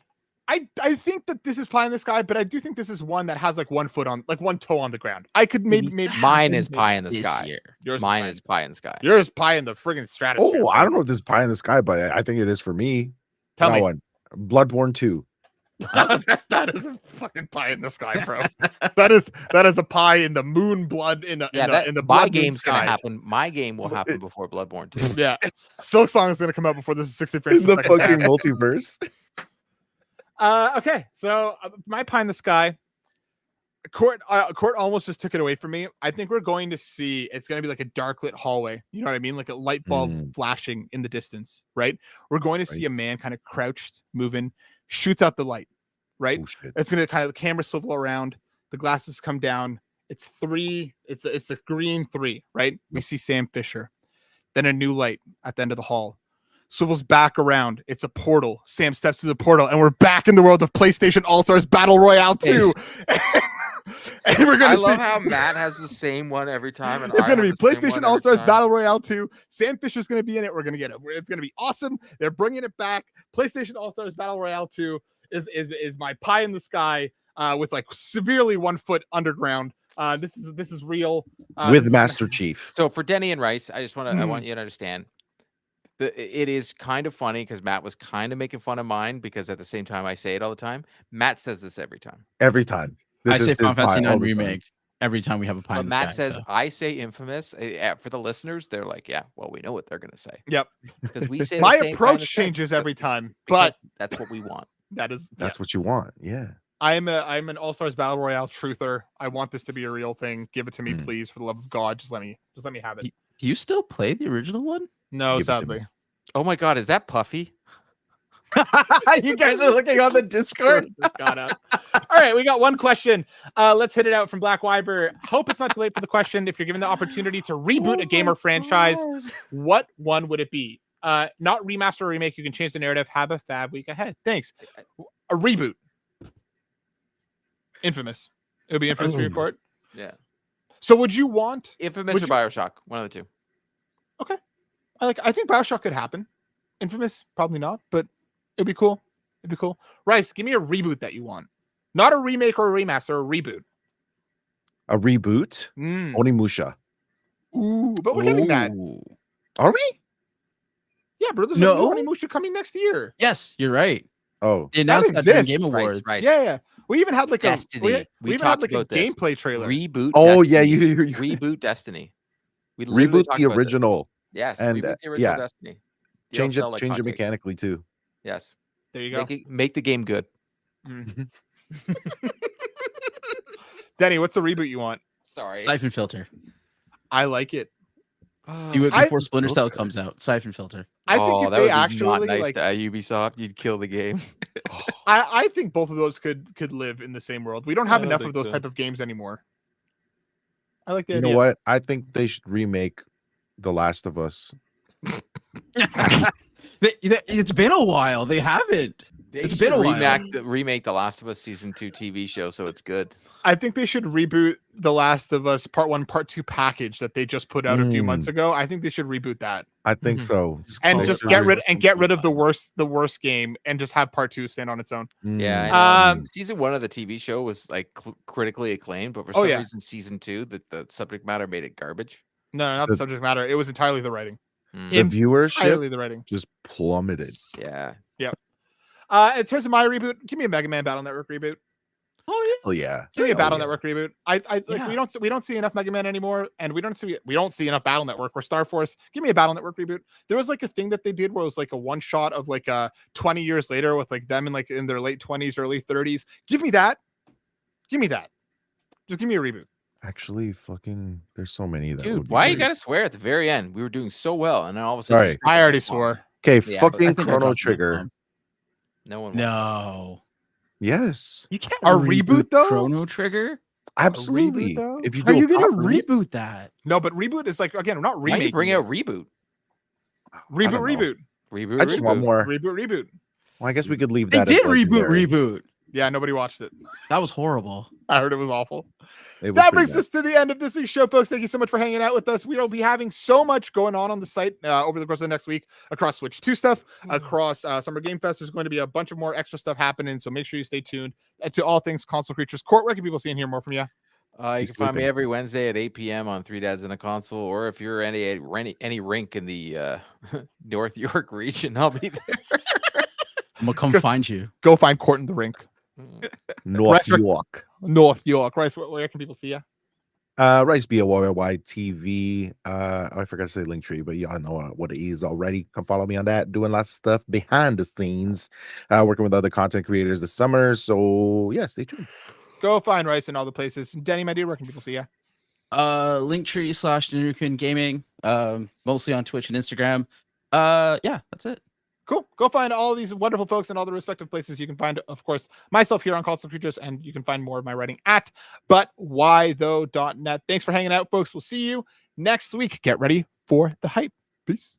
think that this is pie in the sky, but I do think this is one that has like one toe on the ground. I could maybe mine is pie in the sky. Yours mine is pie in the sky. Yours pie in the friggin' stratosphere. Oh, I don't know if this is pie in the sky, but I think it is for me. Tell me. One. Bloodborne 2. That is a fucking pie in the sky, bro. that is a pie in the moon blood in the my game's gonna happen. My game will happen before Bloodborne 2. Yeah, Silk Song is gonna come out before this is 60 frames. In the fucking multiverse. Okay, so my pie in the sky. Court almost just took it away from me. I think we're going to see it's going to be like a dark lit hallway. You know what I mean? Like a light bulb flashing in the distance, right? We're going to see a man kind of crouched, moving, shoots out the light, right? Oh, it's going to kind of the camera swivel around, the glasses come down. It's a green 3, right? We see Sam Fisher. Then a new light at the end of the hall. Swivels back around. It's a portal. Sam steps through the portal, and we're back in the world of PlayStation All-Stars Battle Royale 2. And we're gonna see. I love how Matt has the same one every time. And it's going to be PlayStation All-Stars Battle Royale 2. Sam Fisher's going to be in it. We're going to get it. It's going to be awesome. They're bringing it back. PlayStation All-Stars Battle Royale 2 is my pie in the sky with like severely 1 foot underground. This is real. With Master Chief. So for Denny and Rice, I want you to understand. It is kind of funny because Matt was kind of making fun of mine because at the same time I say it all the time. Matt says this every time. Every time. I say Final Fantasy IX remake every time we have a pie in the Matt sky. says I say Infamous. For the listeners, they're like, yeah, well, we know what they're gonna say. Yep. Because we say my approach changes every time, but that's what we want. That's what you want. Yeah. I'm an All-Stars Battle Royale truther. I want this to be a real thing. Give it to me, please, for the love of God. Just let me have it. Do you still play the original one? No, sadly. Oh my God, is that Puffy? You guys are looking on the Discord. All right, we got one question. Let's hit it out from Black Wyber. Hope it's not too late for the question. If you're given the opportunity to reboot a game or franchise, what one would it be? Not remaster or remake. You can change the narrative. Have a fab week ahead. Thanks. A reboot. Infamous. It would be Infamous for your court. Yeah. So would you want Infamous or BioShock? One of the two. Okay. I think BioShock could happen. Infamous, probably not, but it'd be cool. It'd be cool. Rice, give me a reboot that you want. Not a remake or a remaster, a reboot. A reboot? Onimusha. Ooh, but we're getting that. Are we? Yeah, bro. There's a new Onimusha coming next year. Yes, you're right. Oh, they announced that during Game Awards. Right. Yeah. We even had like Destiny. we even had like a gameplay trailer. Reboot. Oh Destiny. yeah, you reboot Destiny. We reboot the original. Yes, and reboot the original Destiny. Change it mechanically too. Yes. There you go. Make the game good. Denny, what's the reboot you want? Sorry. Siphon Filter. I like it. Do it before Splinter Cell comes out. Siphon Filter. I think if they actually not nice like to Ubisoft, you'd kill the game. I think both of those could live in the same world. We don't have enough of those type of games anymore. I like the idea. You know what? I think they should remake The Last of Us. It's been a while. They haven't. It's been a while. Remake The Last of Us Season 2 TV show so it's good. I think they should reboot The Last of Us Part 1, Part 2 package that they just put out a few months ago. I think they should reboot that. I think so. And just get rid of the worst game and just have Part 2 stand on its own. Yeah. Season 1 of the TV show was like critically acclaimed, but for some reason Season 2, the subject matter made it garbage. No, not the subject matter. It was entirely the writing. The viewership entirely the writing just plummeted. Yeah. Yep. In terms of my reboot, give me a Mega Man Battle Network reboot. Oh yeah. Give me a Battle Network reboot. We don't see enough Mega Man anymore, and we don't see enough Battle Network or Star Force. Give me a Battle Network reboot. There was like a thing that they did where it was like a one shot of like 20 years later with like them in their late 20s, early 30s. Give me that. Give me that. Just give me a reboot. Actually, fucking, there's so many that. Dude, why you gotta swear at the very end? We were doing so well, and then all of a sudden, sorry, I already swore. Okay, fucking Chrono Trigger. No one. No. Yes. You can't reboot though. Chrono Trigger. Absolutely. Though? If you are you gonna reboot that? No, but reboot is like again, not remake. Why you bring out reboot? Reboot. I just want more. Reboot. Well, I guess we could leave that. They did reboot. Yeah, nobody watched it. That was horrible. I heard it was awful. That brings us to the end of this week's show, folks. Thank you so much for hanging out with us. We will be having so much going on the site over the course of the next week across Switch 2 stuff, across Summer Game Fest. There's going to be a bunch of more extra stuff happening, so make sure you stay tuned to all things Console Creatures. Court, where can people see and hear more from you? You can find me every Wednesday at 8 p.m. on 3 Dads in a Console, or if you're any rink in the North York region, I'll be there. I'm gonna come find you. Go find Court in the rink. North York. Rice, where can people see you? Rice BOYY TV. I forgot to say Linktree, but y'all know what it is already. Come follow me on that. Doing lots of stuff behind the scenes, working with other content creators this summer. So yeah, stay tuned. Go find Rice in all the places. Denny, my dear, where can people see you? Linktree/Nurukun Gaming. Mostly on Twitch and Instagram. Yeah, that's it. Cool. Go find all of these wonderful folks in all the respective places. You can find, of course, myself here on Console Creatures, and you can find more of my writing at butwhythough.net. Thanks for hanging out, folks. We'll see you next week. Get ready for the hype. Peace.